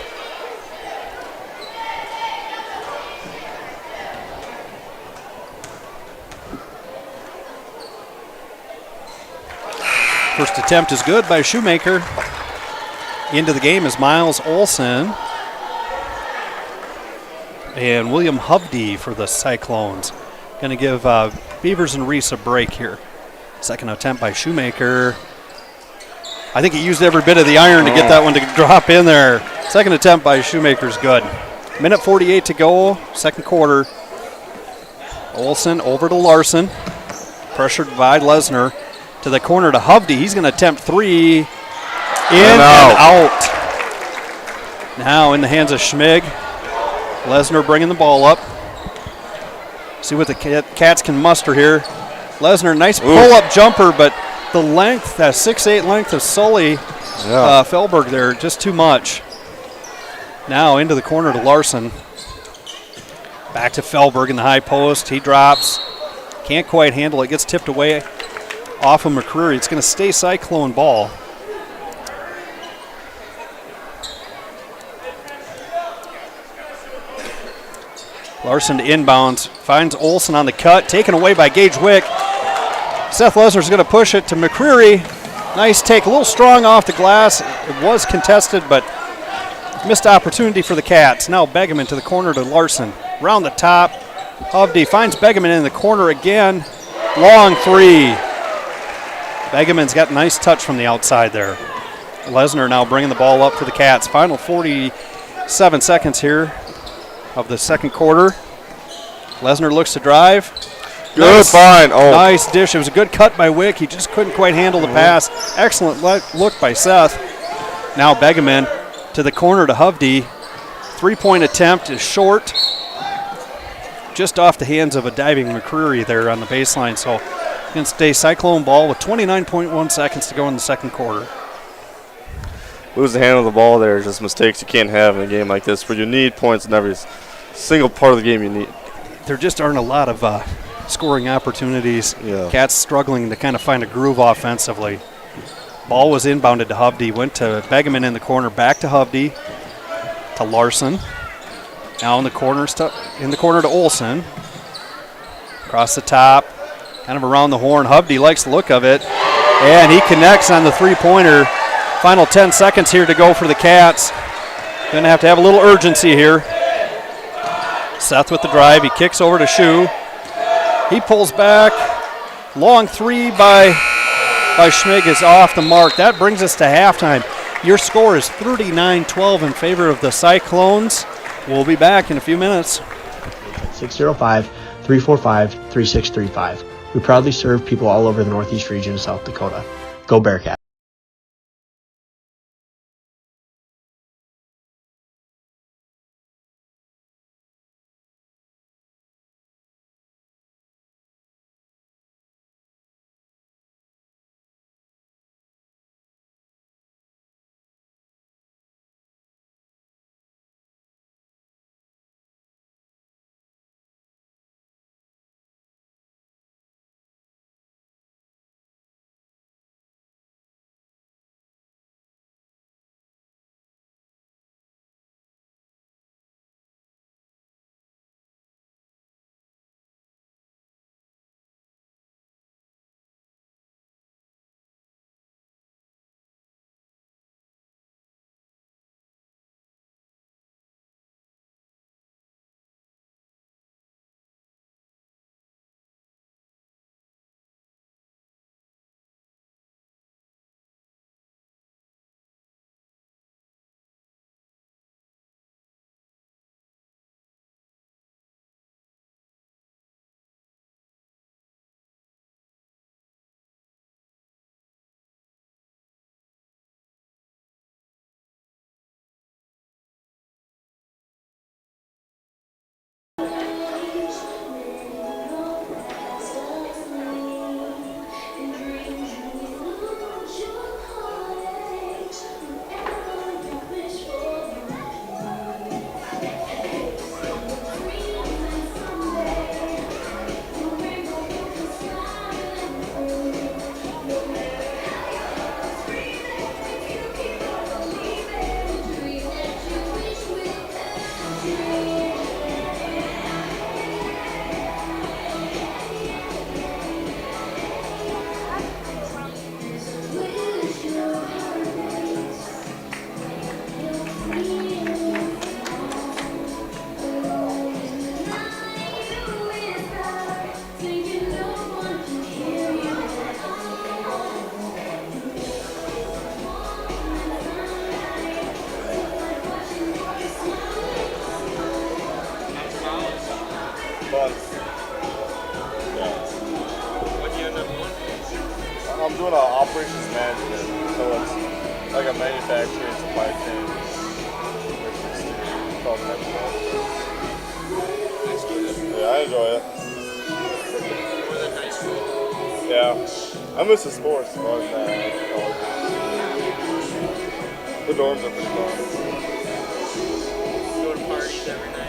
First attempt is good by Shoemaker. Into the game is Miles Olson. And William Hovde for the Cyclones. Going to give Beavers and Reese a break here. Second attempt by Shoemaker. I think he used every bit of the iron to get that one to drop in there. Second attempt by Shoemaker's good. Minute 48 to go, second quarter. Olson over to Larson. Pressured by Lesnar. To the corner to Hovde. He's going to attempt 3. In and out. Now in the hands of Schmig. Lesnar bringing the ball up. See what the Cats can muster here. Lesnar, nice pull-up jumper, but the length, that 6'8" length of Sully Felberg there, just too much. Now into the corner to Larson. Back to Felberg in the high post. He drops. Can't quite handle it. Gets tipped away off of McCreary. It's going to stay Cyclone ball. Larson to inbounds. Finds Olsen on the cut. Taken away by Gage Wick. Seth Lesnar's going to push it to McCreary. Nice take. A little strong off the glass. It was contested, but missed opportunity for the Cats. Now Begeman to the corner to Larson. Around the top. Hovde finds Begeman in the corner again. Long three. Begeman's got a nice touch from the outside there. Lesnar now bringing the ball up for the Cats. Final 47 seconds here of the second quarter. Lesnar looks to drive.
Good find. Oh.
Nice dish. It was a good cut by Wick. He just couldn't quite handle the pass. Excellent look by Seth. Now Begeman to the corner to Hovde. Three-point attempt is short. Just off the hands of a diving McCreary there on the baseline. So going to stay Cyclone ball with 29.1 seconds to go in the second quarter.
Lose the handle of the ball there is just mistakes you can't have in a game like this where you need points in every single part of the game you need.
There just aren't a lot of scoring opportunities.
Yeah.
Cats struggling to kind of find a groove offensively. Ball was inbounded to Hovde. Went to Begeman in the corner. Back to Hovde. To Larson. Now in the corner to Olsen. Across the top. Kind of around the horn. Hovde likes the look of it. And he connects on the three-pointer. Final 10 seconds here to go for the Cats. Going to have a little urgency here. Seth with the drive. He kicks over to Shu. He pulls back. Long three by Schmig is off the mark. That brings us to halftime. Your score is 39-12 in favor of the Cyclones. We'll be back in a few minutes.
605-345-3635. We proudly serve people all over the Northeast region of South Dakota. Go Bearcats.
I'm doing operations management, so it's like a manufacturing supply chain. enjoy it. Yeah. I miss the sports more than that. The dorms are pretty fun.
Go to parties every night.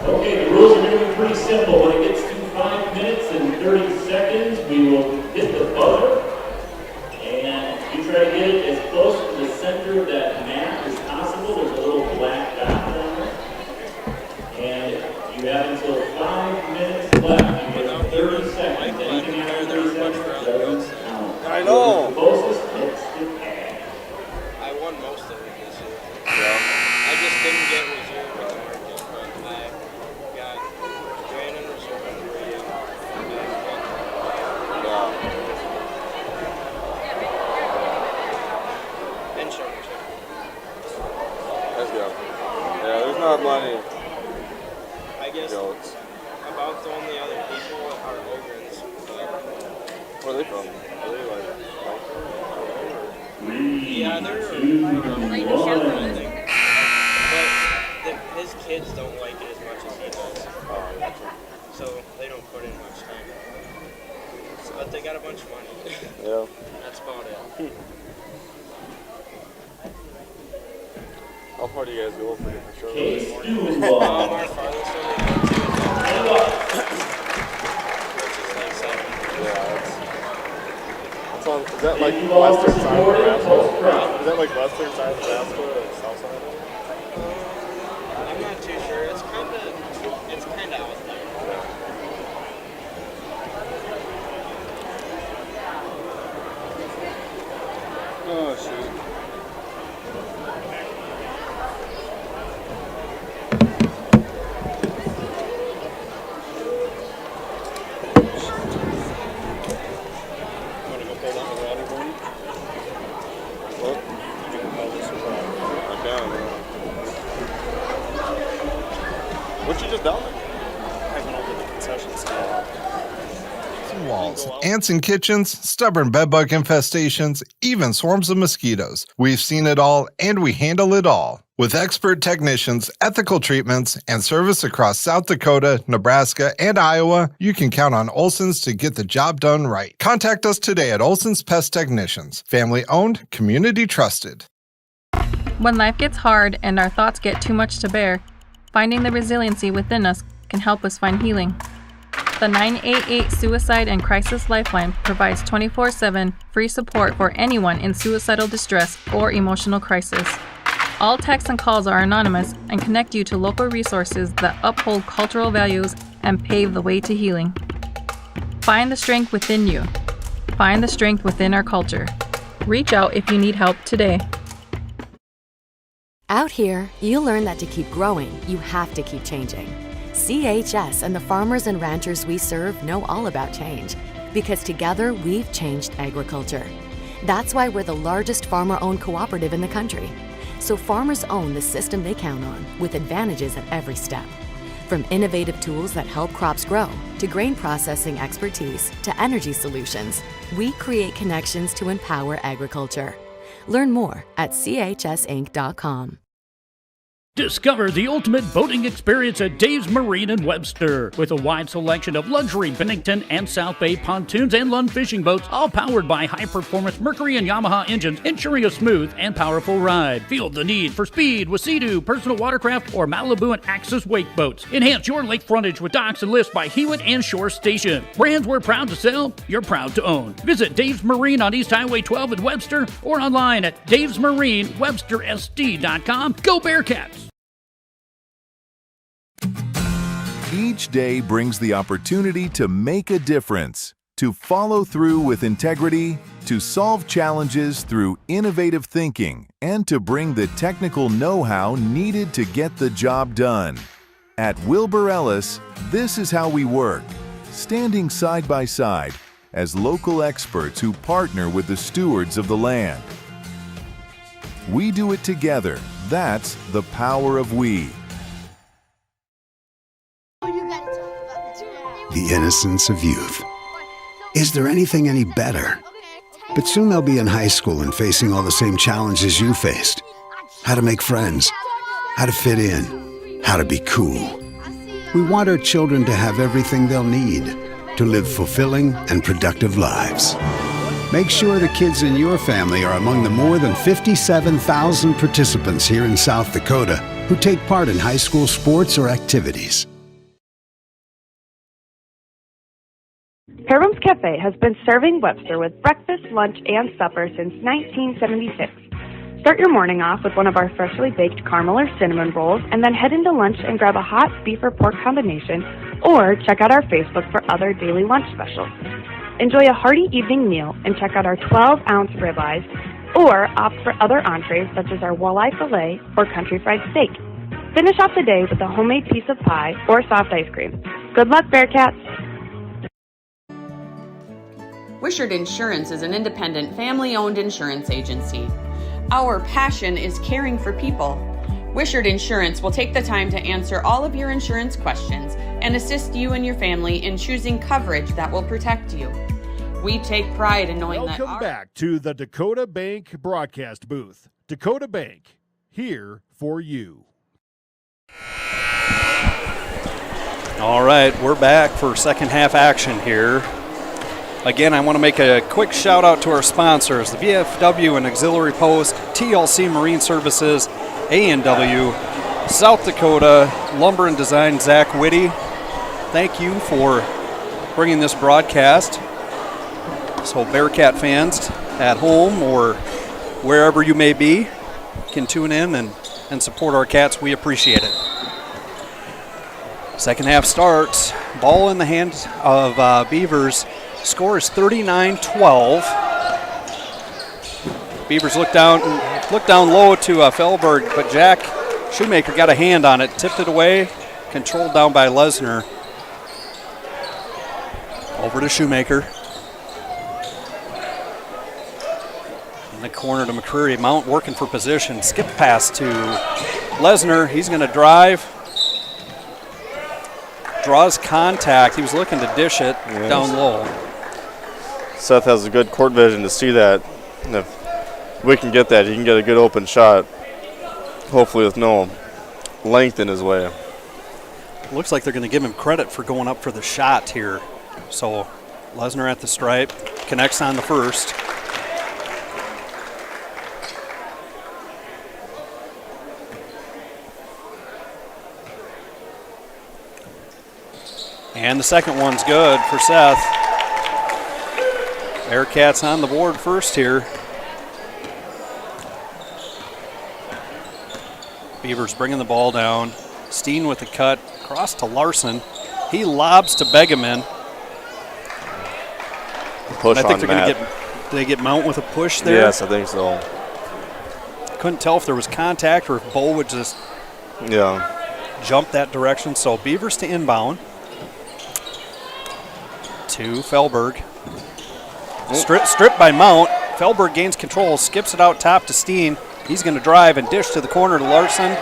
Okay, the rules are going to be pretty simple. When it gets to 5 minutes and 30 seconds, we will hit the buzzer. And you try to get it as close to the center of that map as possible. There's a little black dot down there. And you have until 5 minutes left. You get 30 seconds. Anything after 30 seconds doesn't count.
I know.
The closest hits the tag.
I won most of it this year. Yeah. I just didn't get reserve with the market, but I got grand and reserve on the radio. And championship.
Let's go. Yeah, there's not money.
I guess
goats.
about the only other people are Ogrins.
Where are they from? Are they like?
Yeah, they're right in Chevron, I think. But his kids don't like it as much as he does. So they don't put in much time. So, but they got a bunch of money.
Yeah.
That's about it.
How far do you guys go for different shows?
Our farthest one we go to which is like 7.
Yeah, that's on, is that like western side of Nebraska? Is that like western side of Nebraska or south side of it?
I'm not too sure. It's kind of out there.
Oh shoot. What you just done? I went over the concession stand.
Walls, ants in kitchens, stubborn bedbug infestations, even swarms of mosquitoes. We've seen it all, and we handle it all. With expert technicians, ethical treatments, and service across South Dakota, Nebraska, and Iowa, you can count on Olson's to get the job done right. Contact us today at Olson's Pest Technicians. Family owned, community trusted.
When life gets hard and our thoughts get too much to bear, finding the resiliency within us can help us find healing. The 988 Suicide and Crisis Lifeline provides 24/7 free support for anyone in suicidal distress or emotional crisis. All texts and calls are anonymous and connect you to local resources that uphold cultural values and pave the way to healing. Find the strength within you. Find the strength within our culture. Reach out if you need help today.
Out here, you learn that to keep growing, you have to keep changing. CHS and the farmers and ranchers we serve know all about change, because together we've changed agriculture. That's why we're the largest farmer-owned cooperative in the country. So farmers own the system they count on, with advantages at every step. From innovative tools that help crops grow, to grain processing expertise, to energy solutions, we create connections to empower agriculture. Learn more at chsinc.com.
Discover the ultimate boating experience at Dave's Marine in Webster. With a wide selection of luxury Bennington and South Bay pontoons and Lund fishing boats, all powered by high-performance Mercury and Yamaha engines, ensuring a smooth and powerful ride. Feel the need for speed with Sea-Doo, personal watercraft, or Malibu and Axis wake boats. Enhance your lake frontage with docks and lifts by Hewitt and Shore Station. Brands we're proud to sell, you're proud to own. Visit Dave's Marine on East Highway 12 in Webster or online at davesmarinewebstersd.com. Go Bearcats!
Each day brings the opportunity to make a difference, to follow through with integrity, to solve challenges through innovative thinking, and to bring the technical know-how needed to get the job done. At Wilbur Ellis, this is how we work, standing side by side as local experts who partner with the stewards of the land. We do it together. That's the power of we.
The innocence of youth. Is there anything any better? But soon they'll be in high school and facing all the same challenges you faced. How to make friends, how to fit in, how to be cool. We want our children to have everything they'll need to live fulfilling and productive lives. Make sure the kids in your family are among the more than 57,000 participants here in South Dakota who take part in high school sports or activities.
Fairbones Cafe has been serving Webster with breakfast, lunch, and supper since 1976. Start your morning off with one of our freshly baked caramel or cinnamon rolls, and then head into lunch and grab a hot beef or pork combination, or check out our Facebook for other daily lunch specials. Enjoy a hearty evening meal and check out our 12-ounce ribeyes, or opt for other entrees such as our walleye fillet or country fried steak. Finish off the day with a homemade piece of pie or soft ice cream. Good luck, Bearcats!
Wishart Insurance is an independent, family-owned insurance agency. Our passion is caring for people. Wishart Insurance will take the time to answer all of your insurance questions and assist you and your family in choosing coverage that will protect you. We take pride in knowing that
Welcome back to the Dakota Bank broadcast booth. Dakota Bank, here for you.
All right, we're back for second half action here. Again, I want to make a quick shout out to our sponsors, the VFW and Auxiliary Post, TLC Marine Services, A&W, South Dakota Lumber and Design, Zach Whitty. Thank you for bringing this broadcast. So Bearcat fans at home or wherever you may be can tune in and support our Cats. We appreciate it. Second half starts. Ball in the hands of Beavers. Score is 39-12. Beavers look down low to Felberg, but Jack Shoemaker got a hand on it, tipped it away, controlled down by Lesnar. Over to Shoemaker. In the corner to McCreary. Mount working for position. Skip pass to Lesnar. He's going to drive. Draws contact. He was looking to dish it down low.
Seth has a good court vision to see that. And if we can get that, he can get a good open shot, hopefully with no length in his way.
Looks like they're going to give him credit for going up for the shot here. So Lesnar at the stripe, connects on the first. And the second one's good for Seth. Bearcats on the board first here. Beavers bringing the ball down. Steen with the cut, cross to Larson. He lobs to Begeman.
Push
I think
on
they're going to
Matt.
get. Did they get Mount with a push there?
Yes, I think so.
Couldn't tell if there was contact or if Bull would just jump that direction. So Beavers to inbound. To Felberg. Stripped by Mount. Felberg gains control, skips it out top to Steen. He's going to drive and dish to the corner to Larson.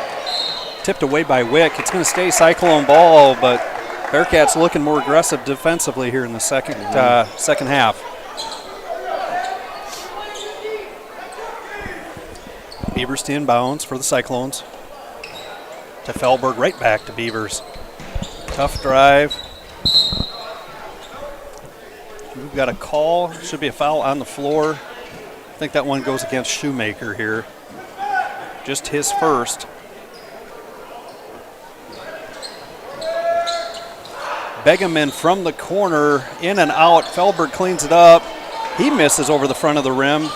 Tipped away by Wick. It's going to stay Cyclone ball, but Bearcats looking more aggressive defensively here in the second half. Beavers to inbounds for the Cyclones. To Felberg, right back to Beavers. Tough drive. We've got a call. Should be a foul on the floor. I think that one goes against Shoemaker here. Just his first. Begeman from the corner, in and out. Felberg cleans it up. He misses over the front of the rim.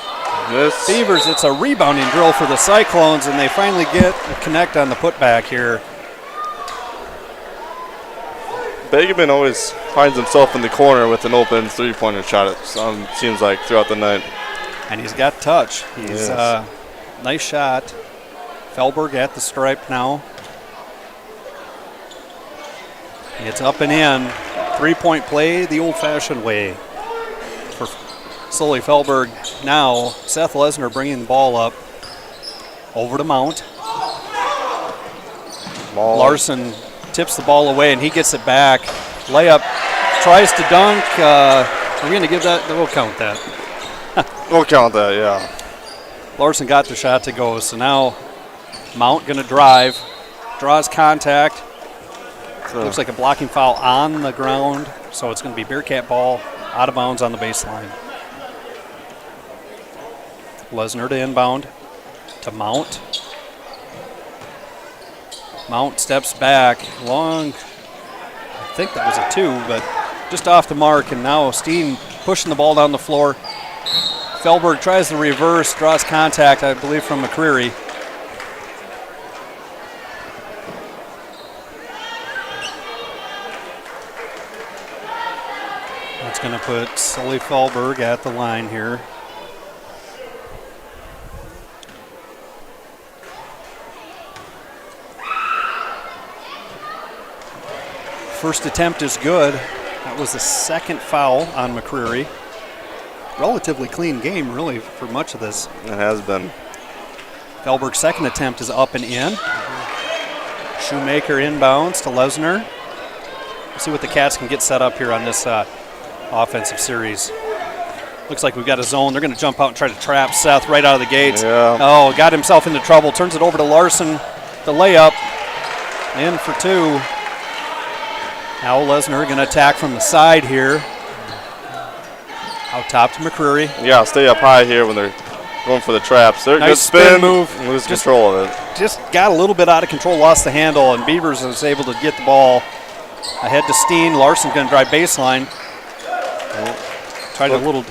Yes.
Beavers, it's a rebounding drill for the Cyclones, and they finally get a connect on the putback here.
Begeman always finds himself in the corner with an open three-pointer shot, it seems like, throughout the night.
And he's got touch. He's nice shot. Felberg at the stripe now. It's up and in. Three-point play the old-fashioned way for Sully Felberg. Now Seth Lesner bringing the ball up over to Mount. Larson tips the ball away, and he gets it back. Layup, tries to dunk. Are we going to give that? We'll count that.
We'll count that, yeah.
Larson got the shot to go, so now Mount going to drive. Draws contact. Looks like a blocking foul on the ground, so it's going to be Bearcat ball out of bounds on the baseline. Lesnar to inbound to Mount. Mount steps back, long, I think that was a 2, but just off the mark, and now Steen pushing the ball down the floor. Felberg tries the reverse, draws contact, I believe, from McCreary. That's going to put Sully Felberg at the line here. First attempt is good. That was the second foul on McCreary. Relatively clean game, really, for much of this.
It has been.
Felberg's second attempt is up and in. Shoemaker inbounds to Lesnar. Let's see what the Cats can get set up here on this offensive series. Looks like we've got a zone. They're going to jump out and try to trap Seth right out of the gates.
Yeah.
Oh, got himself into trouble. Turns it over to Larson. The layup. In for 2. Now Lesnar going to attack from the side here. Out top to McCreary.
Yeah, stay up high here when they're going for the traps. They're
nice
good spin
move.
Lose control of it.
Just got a little bit out of control, lost the handle, and Beavers was able to get the ball ahead to Steen. Larson's going to drive baseline. Tried a little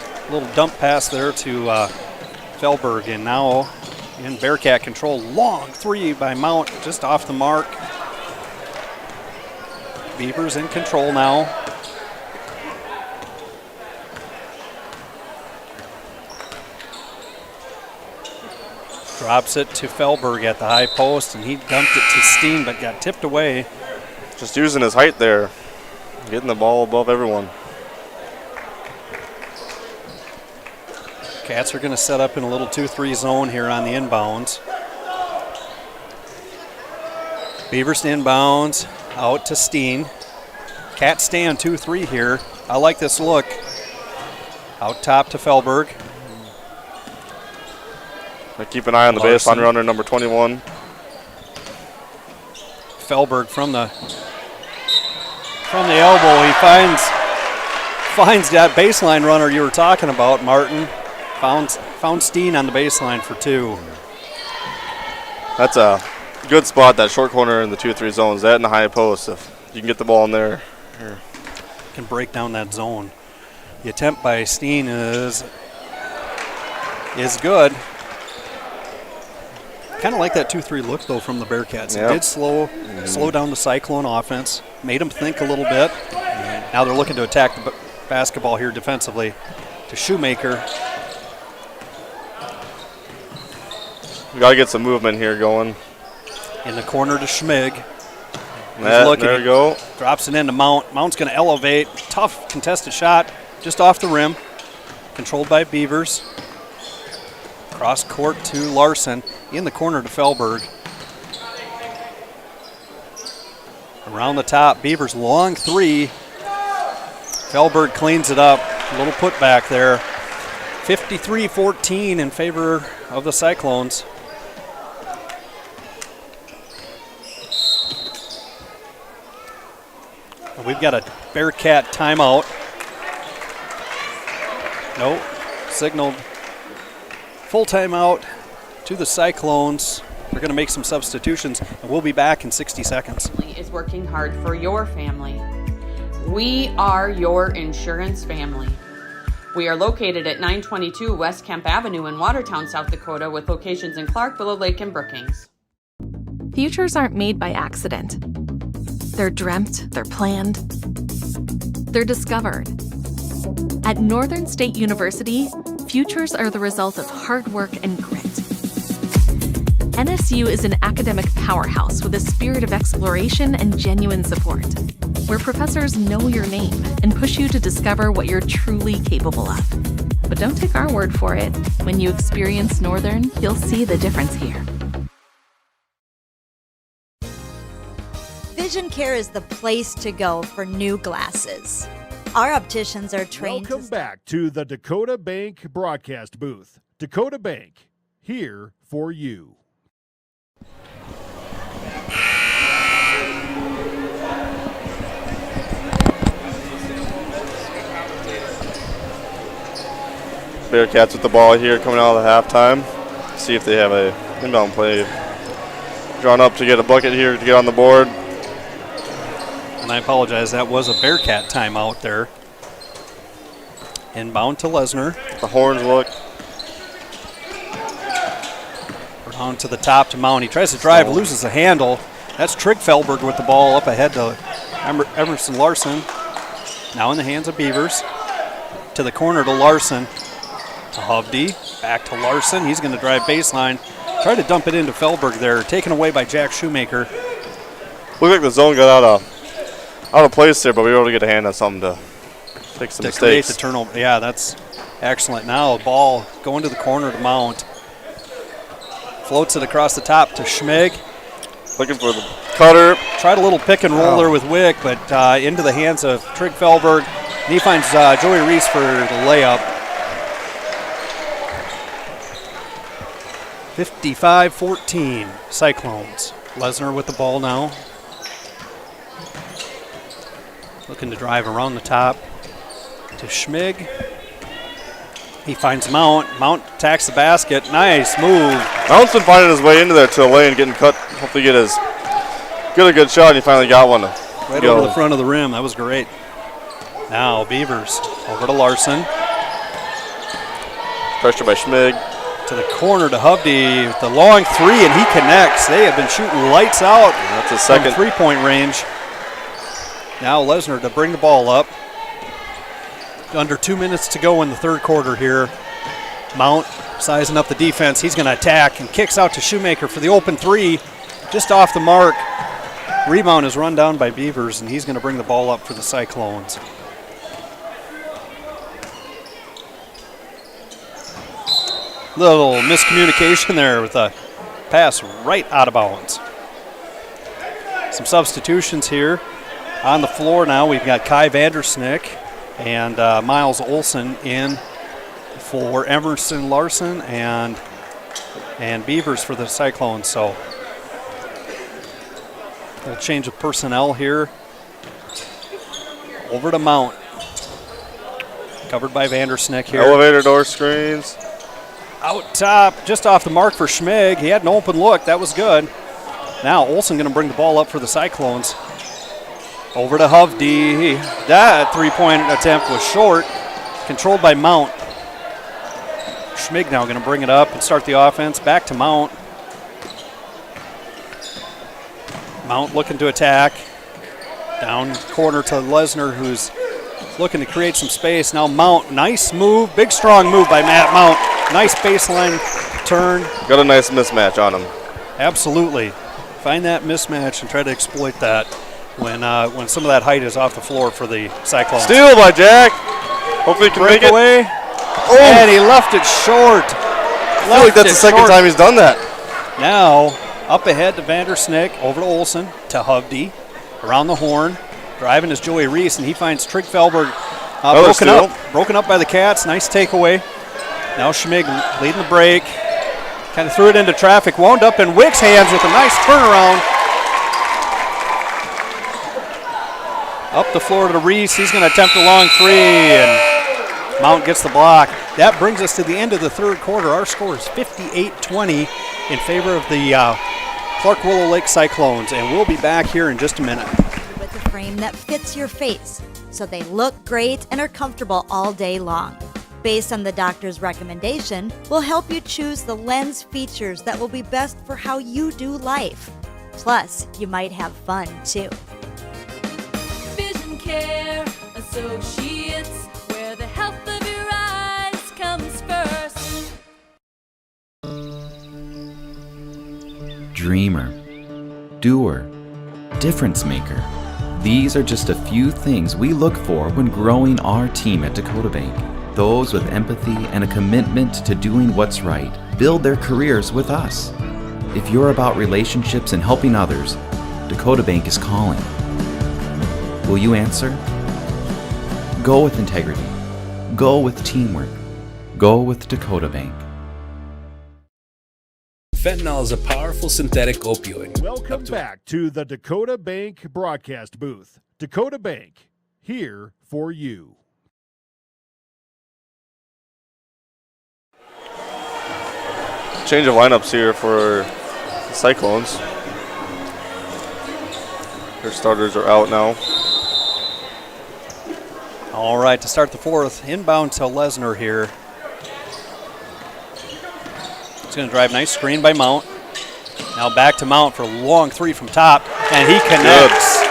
dump pass there to Felberg, and now in Bearcat control. Long 3 by Mount, just off the mark. Beavers in control now. Drops it to Felberg at the high post, and he dumped it to Steen, but got tipped away.
Just using his height there, getting the ball above everyone.
Cats are going to set up in a little 2-3 zone here on the inbounds. Beavers inbounds, out to Steen. Cats stay on 2-3 here. I like this look. Out top to Felberg.
Keep an eye on the baseline runner, number 21.
Felberg from the elbow. He finds that baseline runner you were talking about, Martin. Found Steen on the baseline for 2.
That's a good spot, that short corner in the 2-3 zones. That in the high post, if you can get the ball in there.
Can break down that zone. The attempt by Steen is good. Kind of like that 2-3 look, though, from the Bearcats. It did slow down the Cyclone offense, made them think a little bit. Now they're looking to attack the basketball here defensively to Shoemaker.
We got to get some movement here going.
In the corner to Schmig.
There we go.
Drops it into Mount. Mount's going to elevate. Tough contested shot just off the rim. Controlled by Beavers. Cross court to Larson. In the corner to Felberg. Around the top, Beavers long 3. Felberg cleans it up. A little putback there. 53-14 in favor of the Cyclones. we've got a Bearcat timeout. Nope, signaled full timeout to the Cyclones. They're going to make some substitutions, and we'll be back in 60 seconds.
Is working hard for your family. We are your insurance family. We are located at 922 West Kemp Avenue in Watertown, South Dakota, with locations in Clark, Willow Lake, and Brookings.
Futures aren't made by accident. They're dreamt, they're planned, they're discovered. At Northern State University, futures are the result of hard work and grit. NSU is an academic powerhouse with a spirit of exploration and genuine support, where professors know your name and push you to discover what you're truly capable of. But don't take our word for it. When you experience Northern, you'll see the difference here.
Vision Care is the place to go for new glasses. Our opticians are trained.
Welcome back to the Dakota Bank broadcast booth. Dakota Bank, here for you.
Bearcats with the ball here coming out of the halftime. See if they have a inbound play drawn up to get a bucket here to get on the board.
And I apologize, that was a Bearcat timeout there. Inbound to Lesnar.
The horns look.
Around to the top to Mount. He tries to drive, loses the handle. That's Trig Felberg with the ball up ahead to Emerson Larson. Now in the hands of Beavers. To the corner to Larson. To Hovde. Back to Larson. He's going to drive baseline. Try to dump it into Felberg there. Taken away by Jack Shoemaker.
Looked like the zone got out of place there, but we were able to get a hand on something to fix some mistakes.
Create the turnover. Yeah, that's excellent. Now a ball going to the corner to Mount. Floats it across the top to Schmig.
Looking for the cutter.
Tried a little pick and roll there with Wick, but into the hands of Trig Felberg. And he finds Joey Reese for the layup. 55-14, Cyclones. Lesnar with the ball now. Looking to drive around the top to Schmig. He finds Mount. Mount attacks the basket. Nice move.
Mount's been finding his way into there to the lane, getting cut. Hopefully get a good shot, and he finally got one.
Right over the front of the rim. That was great. Now Beavers over to Larson.
Pressure by Schmig.
To the corner to Hovde with the long three, and he connects. They have been shooting lights out.
And that's a second
three-point range. Now Lesnar to bring the ball up. Under 2 minutes to go in the third quarter here. Mount sizing up the defense. He's going to attack and kicks out to Shoemaker for the open three. Just off the mark. Rebound is run down by Beavers, and he's going to bring the ball up for the Cyclones. Little miscommunication there with a pass right out of bounds. Some substitutions here on the floor now. We've got Kai Vandersnick and Miles Olson in for Emerson Larson and Beavers for the Cyclones. So we'll change of personnel here. Over to Mount. Covered by Vandersnick here.
Elevator door screens.
Out top, just off the mark for Schmig. He had an open look. That was good. Now Olsen going to bring the ball up for the Cyclones. Over to Hovde. That three-point attempt was short. Controlled by Mount. Schmig now going to bring it up and start the offense. Back to Mount. Mount looking to attack. Down corner to Lesnar, who's looking to create some space. Now Mount, nice move. Big, strong move by Matt Mount. Nice baseline turn.
Got a nice mismatch on him.
Absolutely. Find that mismatch and try to exploit that when some of that height is off the floor for the Cyclones.
Steal by Jack. Hopefully he can make it.
Away. Oh. And he left it short.
I feel like that's the second time he's done that.
Now up ahead to Vandersnick. Over to Olsen. To Hovde. Around the horn. Driving is Joey Reese, and he finds Trig Felberg broken up by the Cats. Nice takeaway. Now Schmig leading the break. Kind of threw it into traffic. Wound up in Wick's hands with a nice turnaround. Up the floor to Reese. He's going to attempt a long three, and Mount gets the block. That brings us to the end of the third quarter. Our score is 58-20 in favor of the Clark Willow Lake Cyclones, and we'll be back here in just a minute.
With a frame that fits your face, so they look great and are comfortable all day long. Based on the doctor's recommendation, we'll help you choose the lens features that will be best for how you do life. Plus, you might have fun too.
Vision Care Associates, where the health of your eyes comes first.
Dreamer, doer, difference maker. These are just a few things we look for when growing our team at Dakota Bank. Those with empathy and a commitment to doing what's right build their careers with us. If you're about relationships and helping others, Dakota Bank is calling. Will you answer? Go with integrity. Go with teamwork. Go with Dakota Bank.
Fentanyl is a powerful synthetic opioid.
Welcome back to the Dakota Bank broadcast booth. Dakota Bank, here for you.
Change of lineups here for the Cyclones. Their starters are out now.
All right, to start the fourth, inbound to Lesnar here. He's going to drive, nice screen by Mount. Now back to Mount for a long three from top, and he connects.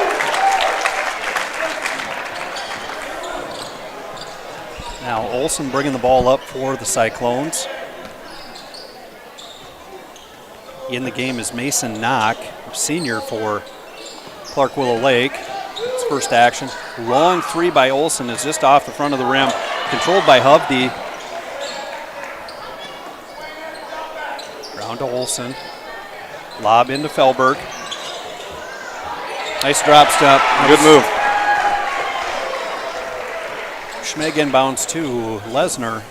Now Olsen bringing the ball up for the Cyclones. In the game is Mason Knock, senior for Clark Willow Lake. It's first action. Long three by Olsen is just off the front of the rim, controlled by Hovde. Round to Olsen. Lob into Felberg. Nice drop step.
Good move.
Schmeg inbounds to Lesnar.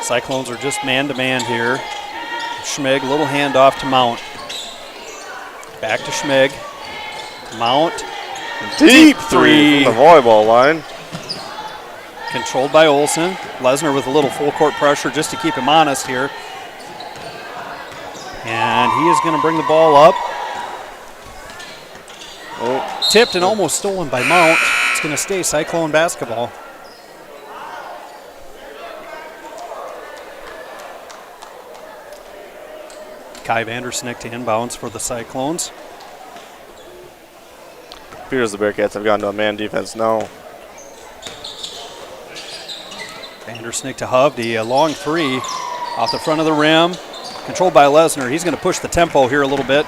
Cyclones are just man-to-man here. Schmeg, little handoff to Mount. Back to Schmeg. Mount.
Deep three from the volleyball line.
Controlled by Olsen. Lesnar with a little full court pressure just to keep him honest here. And he is going to bring the ball up.
Oh.
Tipped and almost stolen by Mount. It's going to stay Cyclone basketball. Kai Vandersnick to inbounds for the Cyclones.
Appears the Bearcats have gone to a man defense now.
Vandersnick to Hovde, a long three off the front of the rim. Controlled by Lesnar. He's going to push the tempo here a little bit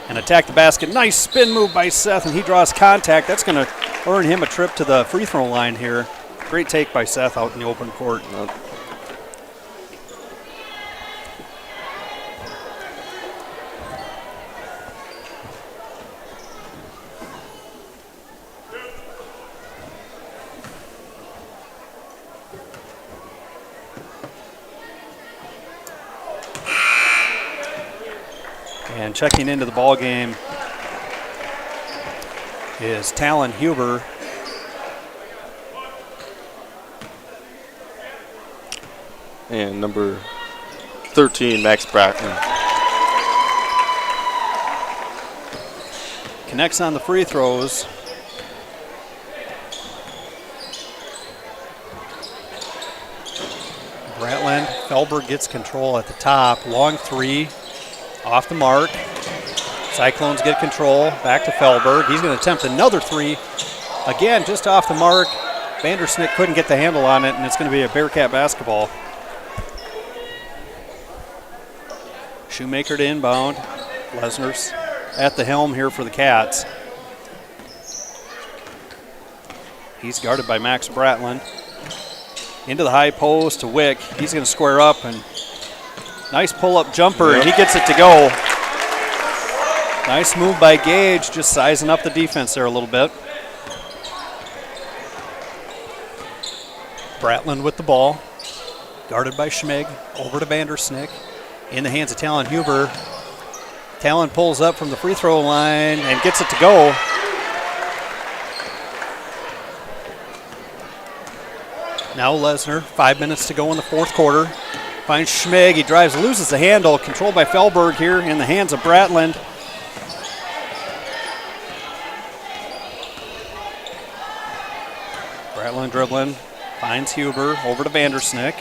and attack the basket. Nice spin move by Seth, and he draws contact. That's going to earn him a trip to the free throw line here. Great take by Seth out in the open court. And checking into the ball game is Talon Huber.
And number 13, Max Brackman.
Connects on the free throws. Bratland, Felberg gets control at the top. Long three. Off the mark. Cyclones get control. Back to Felberg. He's going to attempt another three. Again, just off the mark. Vandersnick couldn't get the handle on it, and it's going to be a Bearcat basketball. Shoemaker to inbound. Lesnar's at the helm here for the Cats. He's guarded by Max Bratland. Into the high post to Wick. He's going to square up, and nice pull-up jumper, and he gets it to go. Nice move by Gage, just sizing up the defense there a little bit. Bratland with the ball, guarded by Schmig, over to Vandersnick. in the hands of Talon Huber. Talon pulls up from the free throw line and gets it to go. Now Lesnar, 5 minutes to go in the fourth quarter. Finds Schmig, he drives, loses the handle, controlled by Fellberg here in the hands of Bratland. Bratland dribbling, finds Huber, over to Vandersnick.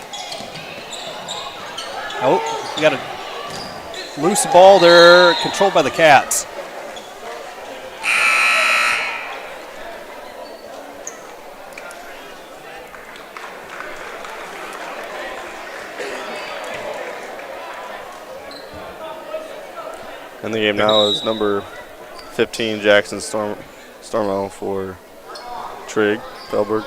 Oh, you got a loose ball there, controlled by the Cats.
In the game now is number 15, Jackson Stormo for Trigg, Fellberg.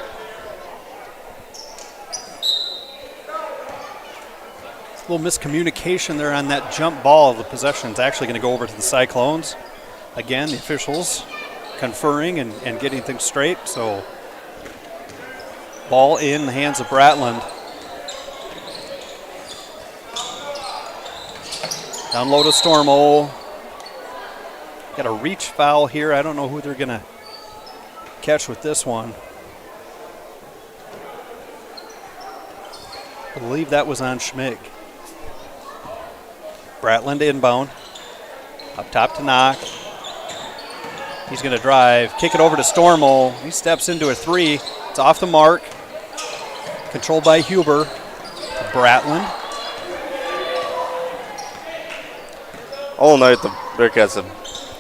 A little miscommunication there on that jump ball. The possession is actually going to go over to the Cyclones. Again, the officials conferring and getting things straight. So, ball in the hands of Bratland. Down low to Stormo. Got a reach foul here. I don't know who they're going to catch with this one. I believe that was on Schmig. Bratland inbound. Up top to Knock. He's going to drive. Kick it over to Stormo. He steps into a three. It's off the mark. Controlled by Huber. To Bratland.
All night the Bearcats have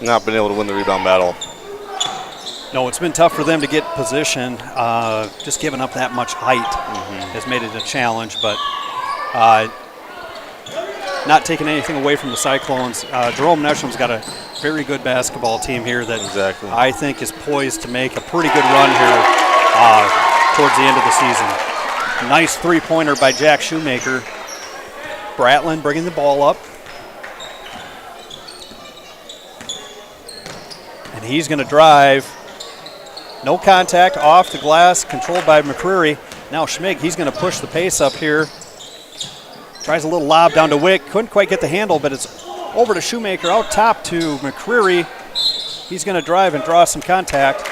not been able to win the rebound battle.
No, it's been tough for them to get position. Just giving up that much height has made it a challenge, but not taking anything away from the Cyclones. Jerome Nesham's got a very good basketball team here that I think is poised to make a pretty good run here towards the end of the season. Nice three-pointer by Jack Shoemaker. Bratland bringing the ball up. And he's going to drive. No contact, off the glass, controlled by McCreary. Now Schmig, he's going to push the pace up here. Tries a little lob down to Wick. Couldn't quite get the handle, but it's over to Shoemaker, out top to McCreary. He's going to drive and draw some contact.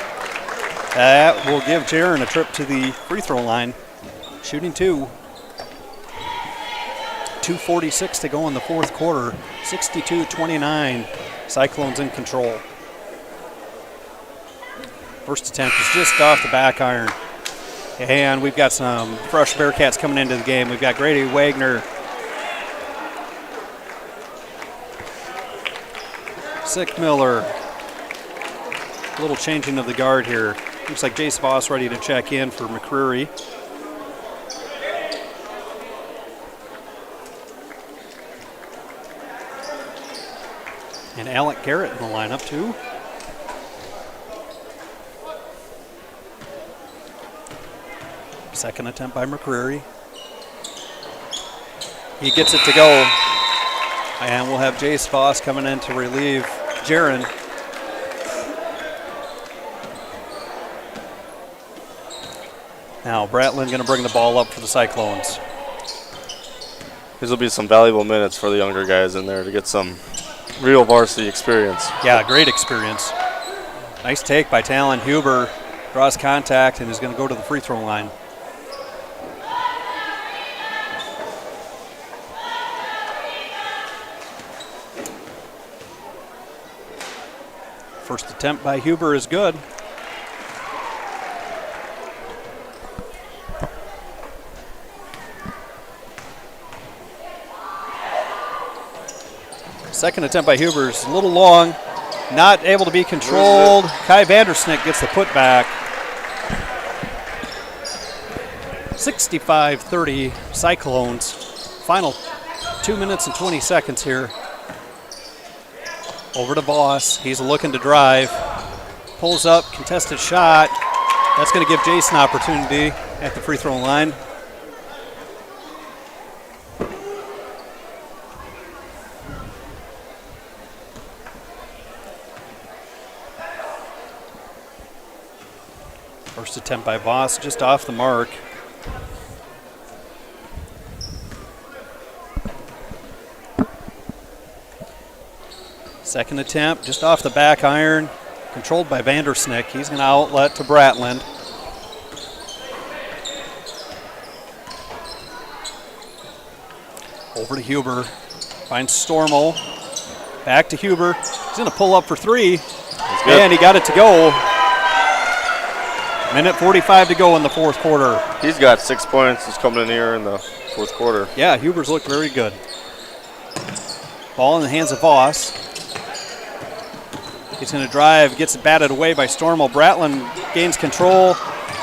That will give Jaron a trip to the free throw line. Shooting two. 2:46 to go in the fourth quarter. 62-29. Cyclones in control. First attempt is just off the back iron. And we've got some fresh Bearcats coming into the game. We've got Grady Wagner. Sick Miller. A little changing of the guard here. Looks like Jace Voss ready to check in for McCreary. And Alec Garrett in the lineup too. Second attempt by McCreary. He gets it to go. And we'll have Jace Voss coming in to relieve Jaron. Now Bratland going to bring the ball up for the Cyclones.
These will be some valuable minutes for the younger guys in there to get some real varsity experience.
Yeah, great experience. Nice take by Talon Huber. Draws contact and is going to go to the free throw line. First attempt by Huber is good. Second attempt by Huber is a little long, not able to be controlled. Kai Vandersnick gets the putback. 65-30 Cyclones. Final 2 minutes and 20 seconds here. Over to Voss. He's looking to drive. Pulls up, contested shot. That's going to give Jason an opportunity at the free throw line. First attempt by Voss, just off the mark. Second attempt, just off the back iron, controlled by Vandersnick. He's going to outlet to Bratland. Over to Huber, finds Stormo. Back to Huber. He's going to pull up for three, and he got it to go. Minute 45 to go in the fourth quarter.
He's got 6 points. He's coming in here in the fourth quarter.
Yeah, Huber's looked very good. Ball in the hands of Voss. He's going to drive, gets it batted away by Stormo. Bratland gains control.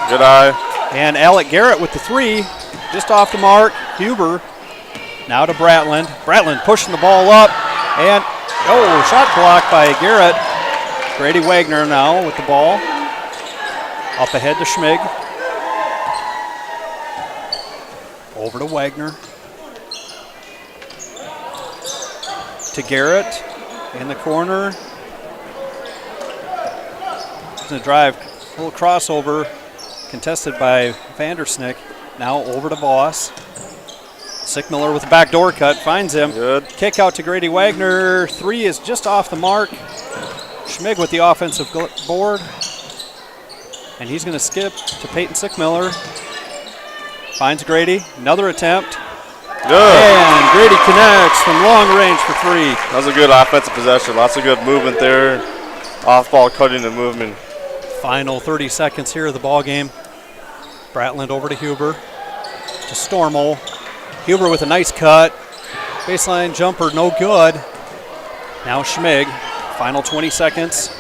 Good eye.
And Alec Garrett with the three, just off the mark. Huber now to Bratland. Bratland pushing the ball up, and shot blocked by Garrett. Grady Wagner now with the ball. Up ahead to Schmig. Over to Wagner. To Garrett in the corner. He's going to drive, a little crossover, contested by Vandersnick. Now over to Voss. Sickmiller with a backdoor cut, finds him.
Good.
Kick out to Grady Wagner. Three is just off the mark. Schmig with the offensive board. And he's going to skip to Peyton Sickmiller. Finds Grady. Another attempt.
Good.
And Grady connects from long range for three.
That was a good offensive possession. Lots of good movement there. Off-ball cutting and movement.
Final 30 seconds here of the ball game. Bratland over to Huber. To Stormo. Huber with a nice cut. Baseline jumper, no good. Now Schmig. Final 20 seconds.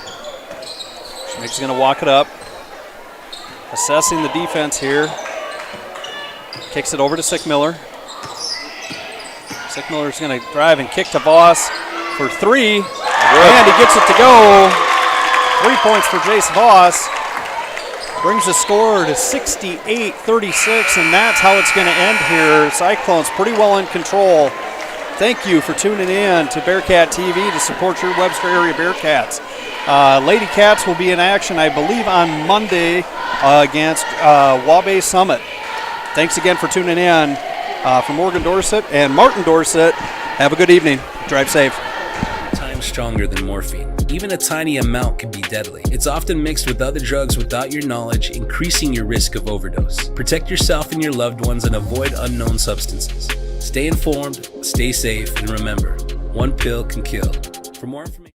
Schmig's going to walk it up. Assessing the defense here. Kicks it over to Sickmiller. Sickmiller's going to drive and kick to Voss for three. And he gets it to go. 3 points for Jace Voss. Brings the score to 68-36, and that's how it's going to end here. Cyclones pretty well in control. Thank you for tuning in to Bearcat TV to support your Webster area Bearcats. Lady Cats will be in action, I believe, on Monday against Wabash Summit. Thanks again for tuning in. For Morgan Dorsett and Martin Dorsett, have a good evening. Drive safe.
Times stronger than morphine. Even a tiny amount can be deadly. It's often mixed with other drugs without your knowledge, increasing your risk of overdose. Protect yourself and your loved ones and avoid unknown substances. Stay informed, stay safe, and remember, one pill can kill. For more information,